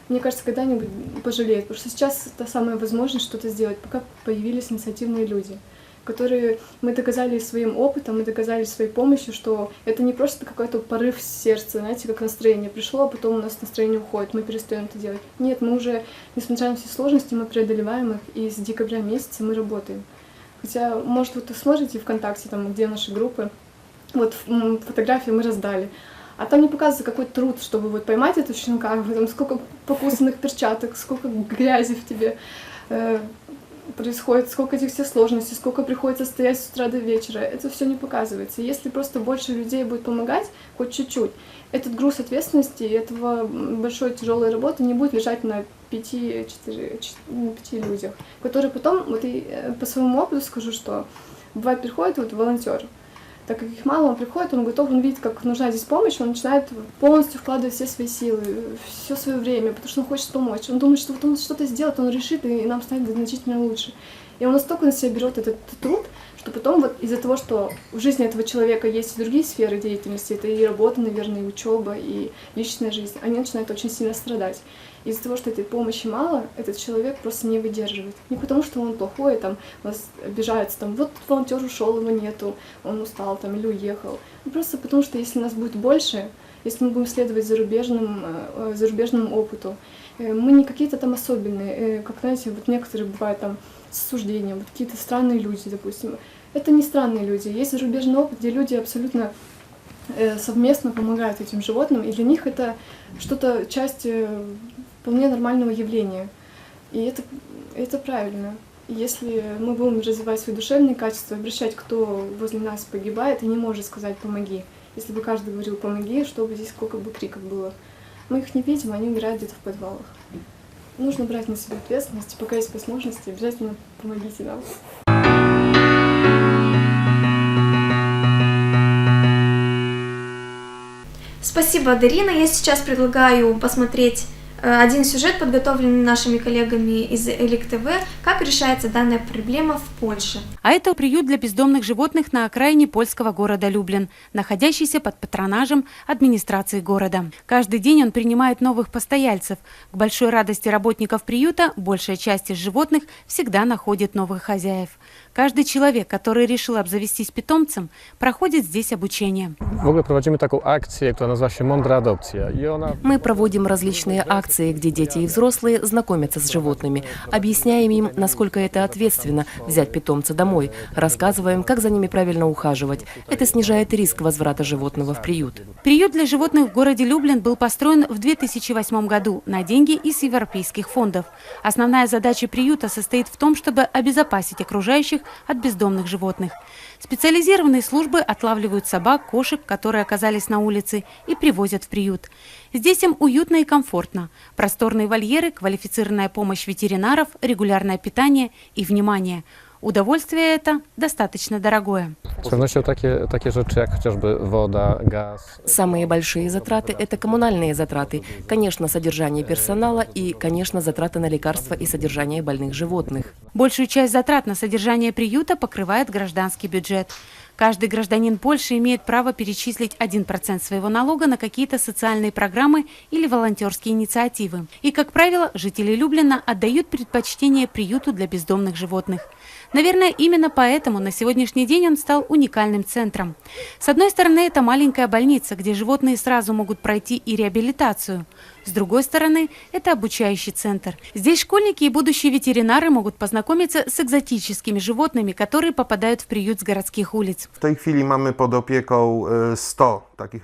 мне кажется, когда-нибудь пожалеет. Потому что сейчас это самая возможность что-то сделать, пока появились инициативные люди, которые мы доказали своим опытом, мы доказали своей помощью, что это не просто какой-то порыв сердца, знаете, как настроение пришло, а потом у нас настроение уходит, мы перестаем это делать. Нет, мы уже, несмотря на все сложности, мы преодолеваем их, и с декабря месяца мы работаем. Хотя, может, вот вы смотрите ВКонтакте, там, где наши группы, вот фотографии мы раздали, А там не показывается какой труд, чтобы вот поймать этого щенка, там сколько покусанных перчаток, сколько грязи в тебе происходит, сколько этих всех сложностей, сколько приходится стоять с утра до вечера. Это все не показывается. Если просто больше людей будет помогать, хоть чуть-чуть, этот груз ответственности, этого большой тяжелой работы не будет лежать на 5 людях, которые потом, вот и по своему опыту скажу, что бывает приходит вот волонтер, так как их мало, он приходит, он готов, он видит, как нужна здесь помощь, он начинает полностью вкладывать все свои силы, все свое время, потому что он хочет помочь. Он думает, что вот он что-то сделает, он решит, и нам станет значительно лучше. И он настолько на себя берет этот труд, что потом вот из-за того, что в жизни этого человека есть и другие сферы деятельности, это и работа, наверное, и учеба, и личная жизнь, они начинают очень сильно страдать. Из-за того, что этой помощи мало, этот человек просто не выдерживает. Не потому, что он плохой, там, вас обижается, там, вот волонтер ушел, его нету, он устал там, или уехал. Просто потому, что если нас будет больше, если мы будем следовать зарубежному опыту, мы не какие-то там особенные, как, знаете, вот некоторые бывают там с осуждением, вот какие-то странные люди, допустим. Это не странные люди, есть зарубежный опыт, где люди абсолютно совместно помогают этим животным, и для них это что-то, часть вполне нормального явления. И это правильно. И если мы будем развивать свои душевные качества, обращать, кто возле нас погибает и не может сказать «помоги», если бы каждый говорил «помоги», чтобы здесь сколько бы криков было. Мы их не видим, они умирают где-то в подвалах. Нужно брать на себя ответственность, пока есть возможности, обязательно помогите нам. Спасибо, Дарина. Я сейчас предлагаю посмотреть один сюжет, подготовленный нашими коллегами из Элик ТВ, как решается данная проблема в Польше. А это приют для бездомных животных на окраине польского города Люблин, находящийся под патронажем администрации города. Каждый день он принимает новых постояльцев. К большой радости работников приюта большая часть из животных всегда находит новых хозяев. Каждый человек, который решил обзавестись питомцем, проходит здесь обучение. Мы проводим различные акции, где дети и взрослые знакомятся с животными, объясняем им, насколько это ответственно взять питомца домой, рассказываем, как за ними правильно ухаживать. Это снижает риск возврата животного в приют. Приют для животных в городе Люблин был построен в 2008 году на деньги из европейских фондов. Основная задача приюта состоит в том, чтобы обезопасить окружающих от бездомных животных. Специализированные службы отлавливают собак, кошек, которые оказались на улице, и привозят в приют. Здесь им уютно и комфортно. Просторные вольеры, квалифицированная помощь ветеринаров, регулярное питание и внимание. Удовольствие это достаточно дорогое. Самые большие затраты – это коммунальные затраты, конечно, содержание персонала и, конечно, затраты на лекарства и содержание больных животных. Большую часть затрат на содержание приюта покрывает гражданский бюджет. Каждый гражданин Польши имеет право перечислить 1% своего налога на какие-то социальные программы или волонтерские инициативы. И, как правило, жители Люблина отдают предпочтение приюту для бездомных животных. Наверное, именно поэтому на сегодняшний день он стал уникальным центром. С одной стороны, это маленькая больница, где животные сразу могут пройти и реабилитацию. С другой стороны, это обучающий центр. Здесь школьники и будущие ветеринары могут познакомиться с экзотическими животными, которые попадают в приют с городских улиц.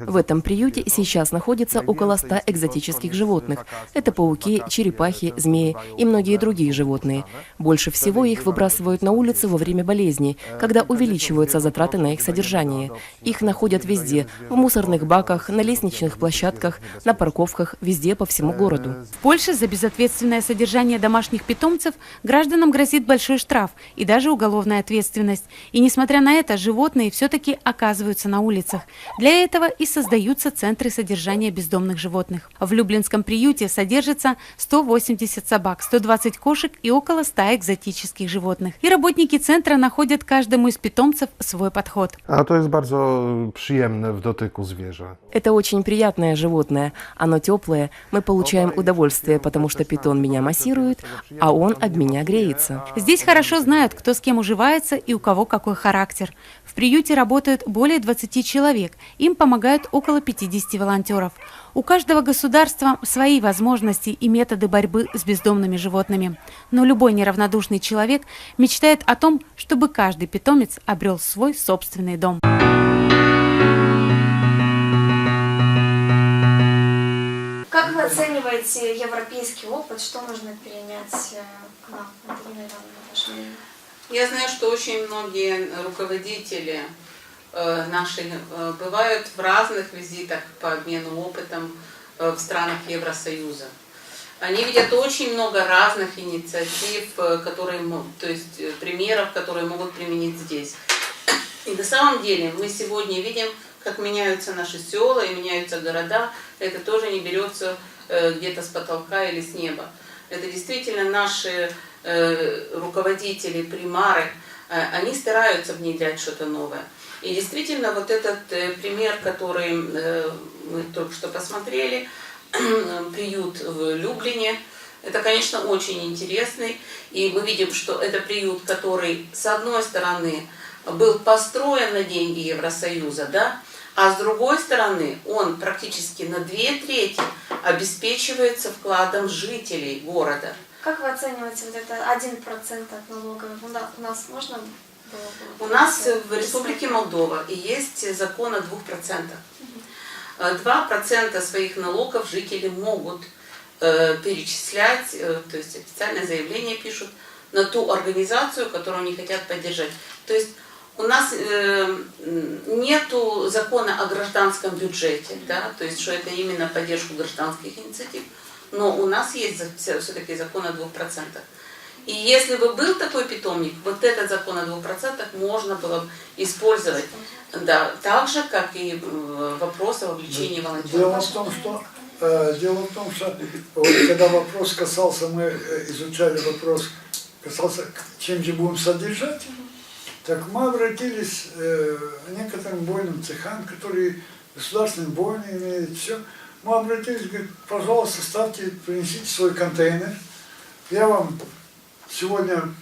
В этом приюте сейчас находится около 100 экзотических животных. Это пауки, черепахи, змеи и многие другие животные. Больше всего их выбрасывают на улицу во время болезней, когда увеличиваются затраты на их содержание. Их находят везде – в мусорных баках, на лестничных площадках, на парковках, везде по всему городу. В Польше за безответственное содержание домашних питомцев гражданам грозит большой штраф и даже уголовная ответственность. И несмотря на это, животные все-таки оказываются на улицах. Для этого и создаются центры содержания бездомных животных. В Люблинском приюте содержится 180 собак, 120 кошек и около 100 экзотических животных. И работники центра находят каждому из питомцев свой подход. Это очень приятное животное. Оно теплое. Мы получаем удовольствие, потому что питон меня массирует, а он об меня греется. Здесь хорошо знают, кто с кем уживается и у кого какой характер. В приюте работают более 20 человек. Им помогают около 50 волонтеров. У каждого государства свои возможности и методы борьбы с бездомными животными. Но любой неравнодушный человек мечтает о том, чтобы каждый питомец обрел свой собственный дом. оцениваете европейский опыт? Что можно перенять к нам? Антонина Ивановна, ваше мнение? Я знаю, что очень многие руководители наши бывают в разных визитах по обмену опытом в странах Евросоюза. Они видят очень много разных инициатив, которые, то есть примеров, которые могут применить здесь. И на самом деле мы сегодня видим, как меняются наши села и меняются города. Это тоже не берется где-то с потолка или с неба. Это действительно наши руководители, примары, они стараются внедрять что-то новое. И действительно вот этот пример, который мы только что посмотрели, приют в Люблине, это, конечно, очень интересный. И мы видим, что это приют, который, с одной стороны, был построен на деньги Евросоюза, да, а с другой стороны, он практически на 2/3 обеспечивается вкладом жителей города. Как вы оцениваете вот это 1% от налога? У нас можно было бы... У нас в Республике Молдова и есть закон о 2%. 2% своих налогов жители могут перечислять, то есть официальное заявление пишут, на ту организацию, которую они хотят поддержать. То есть у нас нету закона о гражданском бюджете, да, то есть что это именно поддержку гражданских инициатив, но у нас есть все-таки закон о 2%. И если бы был такой питомник, вот этот закон о 2% можно было бы использовать, да, так же, как и вопрос о вовлечении волонтеров. Дело в том, что вот, когда вопрос касался, мы изучали вопрос, касался, чем же будем содержать, так мы обратились к некоторым бойным цехам, которые государственные бойни имеют, все. Мы обратились, говорит, пожалуйста, принесите свой контейнер. Я вам сегодня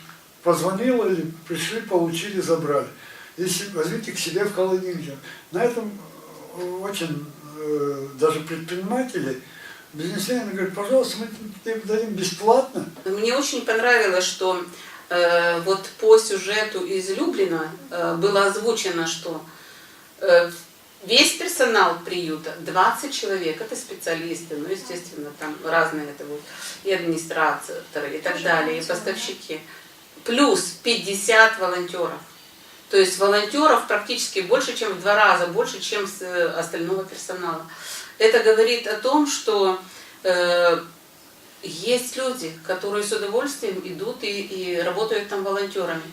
позвонил или пришли, получили, забрали. Если возьмите к себе в холодильник. На этом очень даже предприниматели, бизнесмены говорят, пожалуйста, мы тебе дадим бесплатно. Мне очень понравилось, что вот по сюжету из Люблина было озвучено, что весь персонал приюта, 20 человек, это специалисты, ну, естественно, там разные, это вот и администраторы, и так далее, и поставщики, плюс 50 волонтеров. То есть волонтеров практически больше, чем в 2 раза, больше, чем с остального персонала. Это говорит о том, что есть люди, которые с удовольствием идут и работают там волонтерами.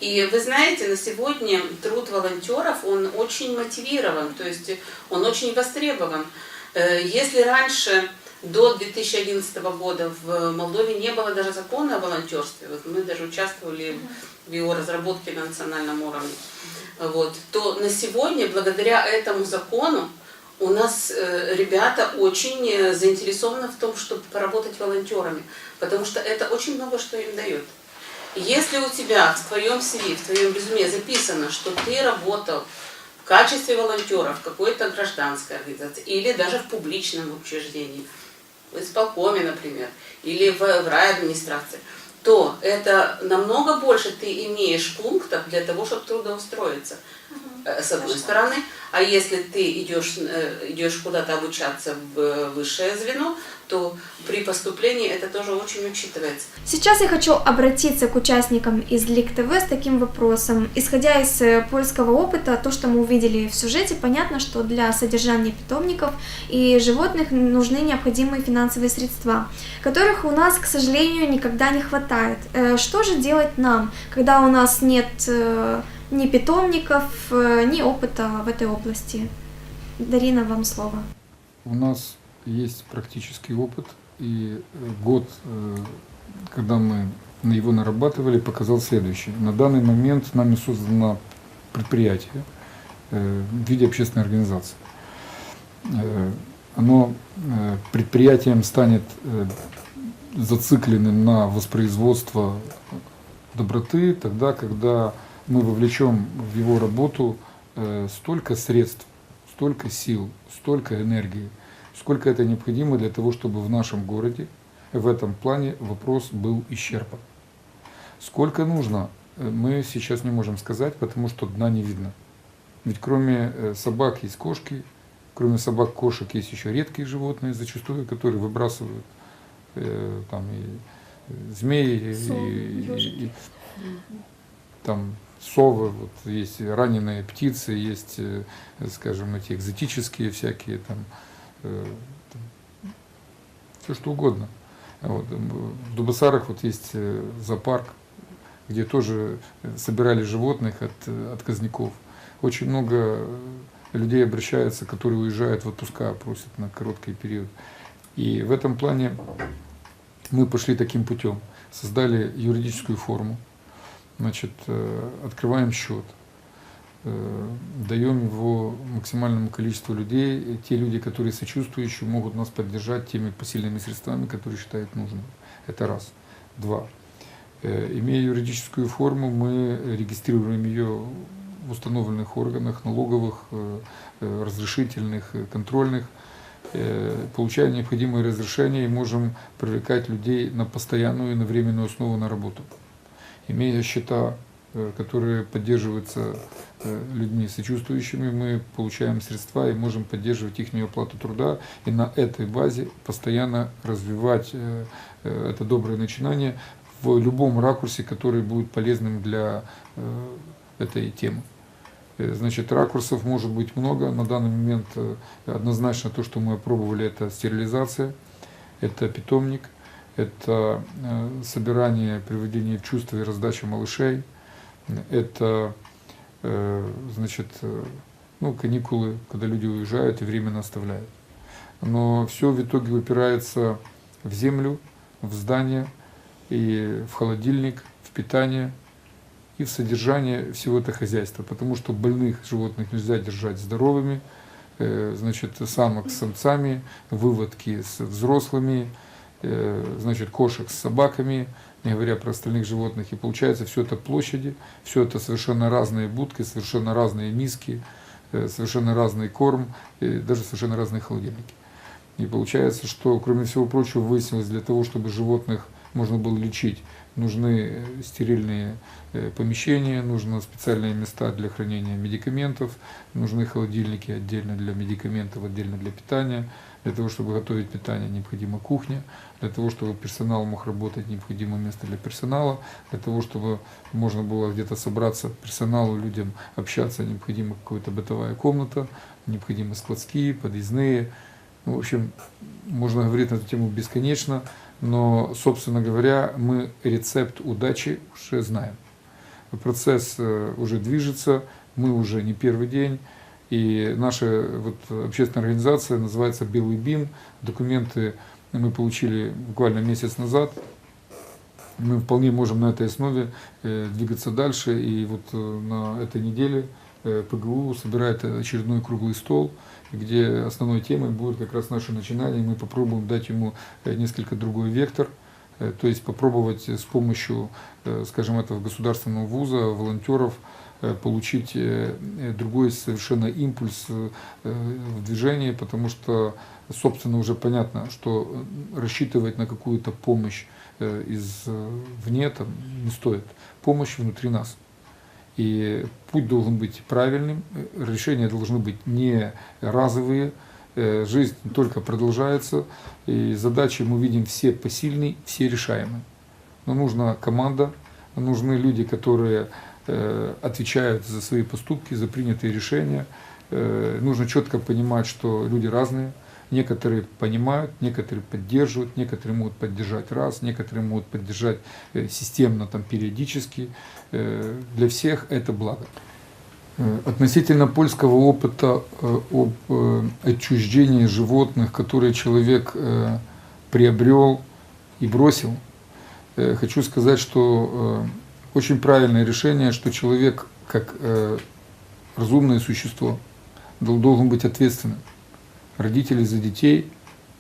И вы знаете, на сегодня труд волонтеров, он очень мотивирован, то есть он очень востребован. Если раньше, до 2011 года, в Молдове не было даже закона о волонтерстве, вот мы даже участвовали в его разработке на национальном уровне, вот, то на сегодня, благодаря этому закону, у нас ребята очень заинтересованы в том, чтобы поработать волонтерами, потому что это очень много что им дает. Если у тебя в твоем CV, в твоем резюме записано, что ты работал в качестве волонтера в какой-то гражданской организации или даже в публичном учреждении, в исполкоме, например, или в райадминистрации, то это намного больше ты имеешь пунктов для того, чтобы трудоустроиться, с одной стороны. А если ты идешь куда-то обучаться в высшее звено, то при поступлении это тоже очень учитывается. Сейчас я хочу обратиться к участникам из Лик ТВ с таким вопросом. Исходя из польского опыта, то, что мы увидели в сюжете, понятно, что для содержания питомников и животных нужны необходимые финансовые средства, которых у нас, к сожалению, никогда не хватает. Что же делать нам, когда у нас нет ни питомников, ни опыта в этой области? Дарина, вам слово. У нас есть практический опыт, и год, когда мы его нарабатывали, показал следующее. На данный момент нами создано предприятие в виде общественной организации. Оно предприятием станет зацикленным на воспроизводство доброты тогда, когда мы вовлечем в его работу столько средств, столько сил, столько энергии, сколько это необходимо для того, чтобы в нашем городе в этом плане вопрос был исчерпан. Сколько нужно, мы сейчас не можем сказать, потому что дна не видно. Ведь кроме собак есть кошки, Кроме собак, кошек есть еще редкие животные, зачастую, которые выбрасывают там и змеи, и там совы, вот, есть раненые птицы, есть, скажем, эти экзотические всякие, там, все что угодно. Вот. В Дубасарах вот есть зоопарк, где тоже собирали животных от отказников. Очень много людей обращаются, которые уезжают в отпуска, просят на короткий период. И в этом плане мы пошли таким путем. Создали юридическую форму, значит, открываем счет, даем его максимальному количеству людей. Те люди, которые сочувствующие, могут нас поддержать теми посильными средствами, которые считают нужным. Это раз. Два. Имея юридическую форму, мы регистрируем ее в установленных органах, налоговых, разрешительных, контрольных, получая необходимые разрешения и можем привлекать людей на постоянную и на временную основу на работу. Имея счета, которые поддерживаются людьми сочувствующими, мы получаем средства и можем поддерживать их оплату труда и на этой базе постоянно развивать это доброе начинание в любом ракурсе, который будет полезным для этой темы. Значит, ракурсов может быть много. На данный момент однозначно то, что мы опробовали, это стерилизация, это питомник, это собирание, приведение в чувство и раздача малышей, это, значит, ну, каникулы, когда люди уезжают и временно оставляют. Но все в итоге упирается в землю, в здание, и в холодильник, в питание и в содержание всего этого хозяйства, потому что больных животных нельзя держать здоровыми, значит, самок с самцами, выводки с взрослыми, значит, кошек с собаками, не говоря про остальных животных. И получается все это площади, все это совершенно разные будки, совершенно разные миски, совершенно разный корм, и даже совершенно разные холодильники. И получается, что, кроме всего прочего, выяснилось, для того, чтобы животных можно было лечить, нужны стерильные помещения, нужны специальные места для хранения медикаментов, нужны холодильники отдельно для медикаментов, отдельно для питания. Для того, чтобы готовить питание, необходима кухня. Для того, чтобы персонал мог работать, необходимо место для персонала. Для того, чтобы можно было где-то собраться персоналу, людям общаться, необходима какая-то бытовая комната, необходимы складские, подъездные. Ну, в общем, можно говорить на эту тему бесконечно, но, собственно говоря, мы рецепт удачи уже знаем. Процесс уже движется, мы уже не первый день. И наша вот общественная организация называется «Белый бин». Документы мы получили буквально месяц назад. Мы вполне можем на этой основе двигаться дальше. И вот на этой неделе ПГУ собирает очередной круглый стол, где основной темой будет как раз наше начинание. Мы попробуем дать ему несколько другой вектор. То есть попробовать с помощью, скажем, этого государственного вуза, волонтеров, получить другой совершенно импульс в движении, потому что, собственно, уже понятно, что рассчитывать на какую-то помощь извне там не стоит. Помощь внутри нас. И путь должен быть правильным, решения должны быть не разовые, жизнь только продолжается, и задачи мы видим все посильные, все решаемые. Но нужна команда, нужны люди, которые отвечают за свои поступки, за принятые решения. Нужно четко понимать, что люди разные. Некоторые понимают, некоторые поддерживают, некоторые могут поддержать раз, некоторые могут поддержать системно, там, периодически. Для всех это благо. Относительно польского опыта об отчуждении животных, которые человек приобрел и бросил, хочу сказать, что очень правильное решение, что человек, как разумное существо, должен быть ответственным. Родители за детей,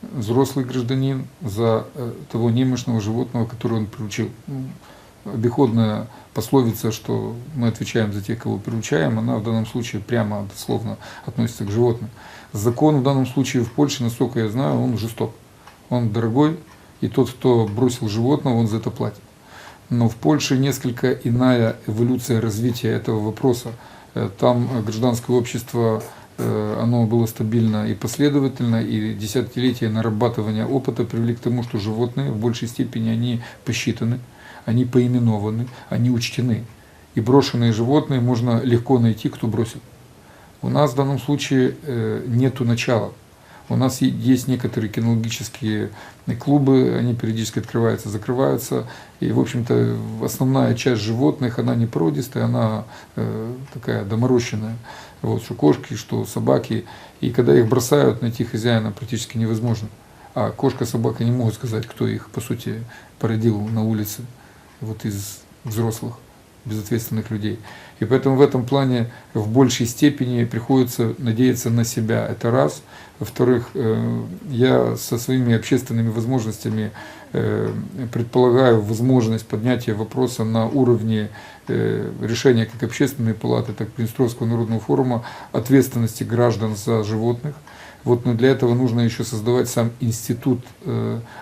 взрослый гражданин за того немощного животного, которое он приручил. Обиходная пословица, что мы отвечаем за тех, кого приручаем, она в данном случае прямо, дословно относится к животным. Закон в данном случае в Польше, насколько я знаю, он жесток. Он дорогой, и тот, кто бросил животного, он за это платит. Но в Польше несколько иная эволюция развития этого вопроса. Там гражданское общество оно было стабильно и последовательно, и десятилетия нарабатывания опыта привели к тому, что животные в большей степени они посчитаны, они поименованы, они учтены. И брошенные животные можно легко найти, кто бросил. У нас в данном случае нету начала. У нас есть некоторые кинологические клубы, они периодически открываются, закрываются. И, в общем-то, основная часть животных, она не породистая, она такая доморощенная. Вот, что кошки, что собаки. И когда их бросают, найти хозяина практически невозможно. А кошка, собака не могут сказать, кто их, по сути, породил на улице вот из взрослых, безответственных людей. И поэтому в этом плане в большей степени приходится надеяться на себя. Это раз. Во-вторых, я со своими общественными возможностями предполагаю возможность поднятия вопроса на уровне решения как Общественной палаты, так и Приднестровского народного форума ответственности граждан за животных. Вот, но для этого нужно еще создавать сам институт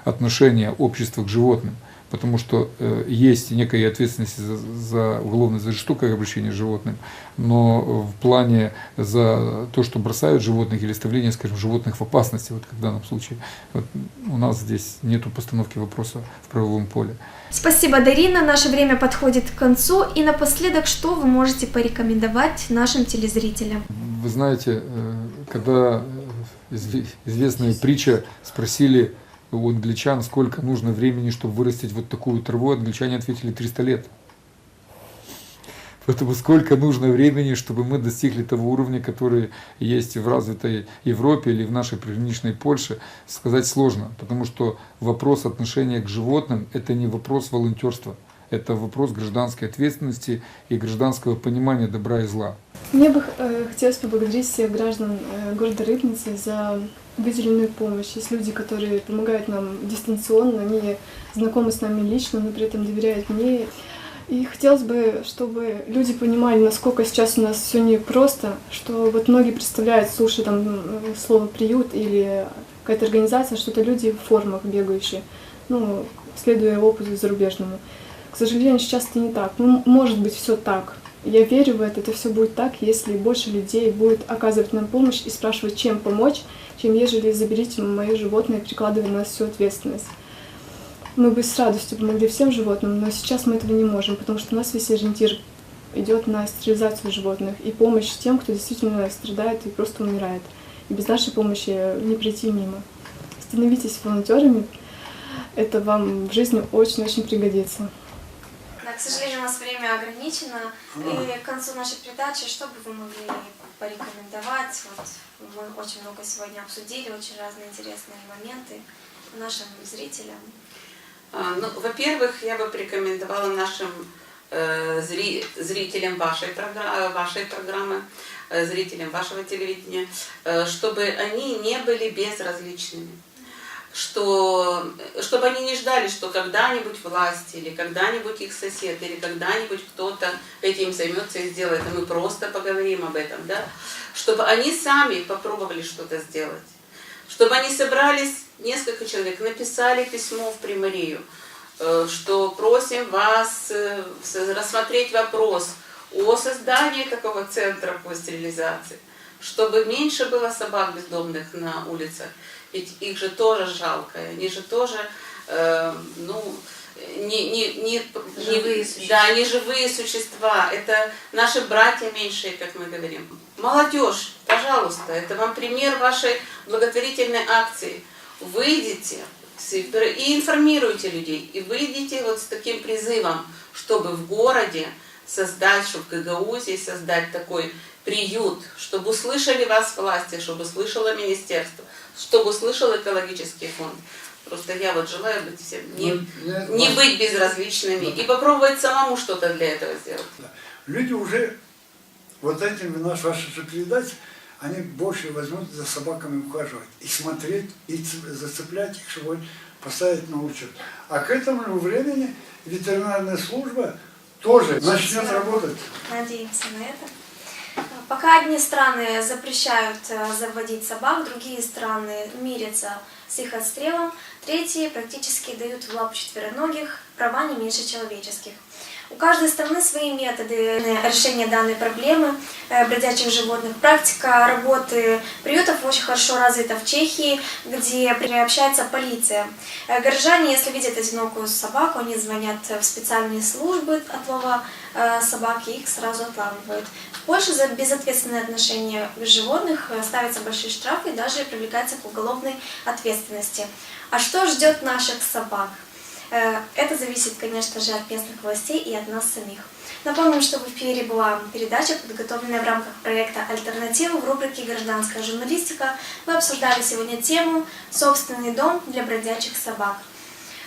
отношения общества к животным. Потому что есть некая ответственность за уголовное за жестокое обращение с животным, но в плане за то, что бросают животных или оставление, скажем, животных в опасности, вот как в данном случае, вот у нас здесь нету постановки вопроса в правовом поле. Спасибо, Дарина. Наше время подходит к концу. И напоследок, что вы можете порекомендовать нашим телезрителям? Вы знаете, когда известная притча спросили у англичан, сколько нужно времени, чтобы вырастить вот такую траву, англичане ответили 300 лет. Поэтому сколько нужно времени, чтобы мы достигли того уровня, который есть в развитой Европе или в нашей приграничной Польше, сказать сложно. Потому что вопрос отношения к животным – это не вопрос волонтерства. Это вопрос гражданской ответственности и гражданского понимания добра и зла. Мне бы хотелось поблагодарить всех граждан города Рыбницы за выделенную помощь. Есть люди, которые помогают нам дистанционно, они знакомы с нами лично, но при этом доверяют мне. И хотелось бы, чтобы люди понимали, насколько сейчас у нас все непросто, что вот многие представляют, слушая там слово «приют» или какая-то организация, что это люди в формах бегающие, ну, следуя опыту зарубежному. К сожалению, сейчас это не так. Ну, может быть, все так. Я верю в это все будет так, если больше людей будет оказывать нам помощь и спрашивать, чем помочь, чем ежели заберите мое животное, прикладывая на нас всю ответственность. Мы бы с радостью помогли всем животным, но сейчас мы этого не можем, потому что у нас весь ориентир идет на стерилизацию животных и помощь тем, кто действительно страдает и просто умирает. И без нашей помощи не пройти мимо. Становитесь волонтерами, это вам в жизни очень-очень пригодится. Да, к сожалению, у нас время ограничено, и к концу нашей передачи, что бы вы могли порекомендовать? Вот, мы очень много сегодня обсудили, очень разные интересные моменты нашим зрителям. Ну, во-первых, я бы порекомендовала нашим зрителям вашей программы, зрителям вашего телевидения, чтобы они не были безразличными. Чтобы они не ждали, что когда-нибудь власть, или когда-нибудь их сосед, или когда-нибудь кто-то этим займется и сделает, и мы просто поговорим об этом, да? Чтобы они сами попробовали что-то сделать. Чтобы они собрались, несколько человек, написали письмо в Примарию, что просим вас рассмотреть вопрос о создании такого центра по стерилизации, чтобы меньше было собак бездомных на улицах. Ведь их же тоже жалко, они же тоже, не живые существа, это наши братья меньшие, как мы говорим. Молодежь, пожалуйста, это вам пример вашей благотворительной акции. Выйдите и информируйте людей, и выйдите вот с таким призывом, чтобы в городе создать, чтобы в Гагаузии создать такой приют, чтобы услышали вас власти, чтобы услышало министерство, чтобы услышал экологический фонд. Просто я вот желаю быть всем, не быть безразличными и попробовать самому что-то для этого сделать. Люди уже вот этим ваши передачи, они больше возьмут за собаками ухаживать и смотреть, и зацеплять их, чтобы поставить на учет. А к этому времени ветеринарная служба тоже начнет работать. Надеемся на это. Пока одни страны запрещают заводить собак, другие страны мирятся с их отстрелом, третьи практически дают в лапу четвероногих права не меньше человеческих. У каждой страны свои методы решения данной проблемы бродячих животных. Практика работы приютов очень хорошо развита в Чехии, где приобщается полиция. Горожане, если видят одинокую собаку, они звонят в специальные службы отлова собак и их сразу отлавливают. В Польше за безответственное отношение к животных ставятся большие штрафы и даже привлекаются к уголовной ответственности. А что ждет наших собак? Это зависит, конечно же, от местных властей и от нас самих. Напомним, что в эфире была передача, подготовленная в рамках проекта «Альтернатива» в рубрике «Гражданская журналистика». Мы обсуждали сегодня тему «Собственный дом для бродячих собак».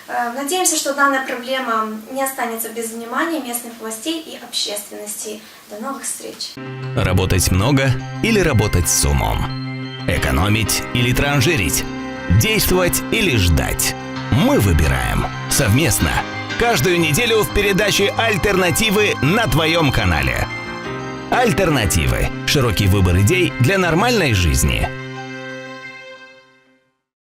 Надеемся, что данная проблема не останется без внимания местных властей и общественности. До новых встреч! Работать много или работать с умом? Экономить или транжирить? Действовать или ждать? Мы выбираем совместно. Каждую неделю в передаче «Альтернативы» на твоем канале. «Альтернативы» – широкий выбор идей для нормальной жизни.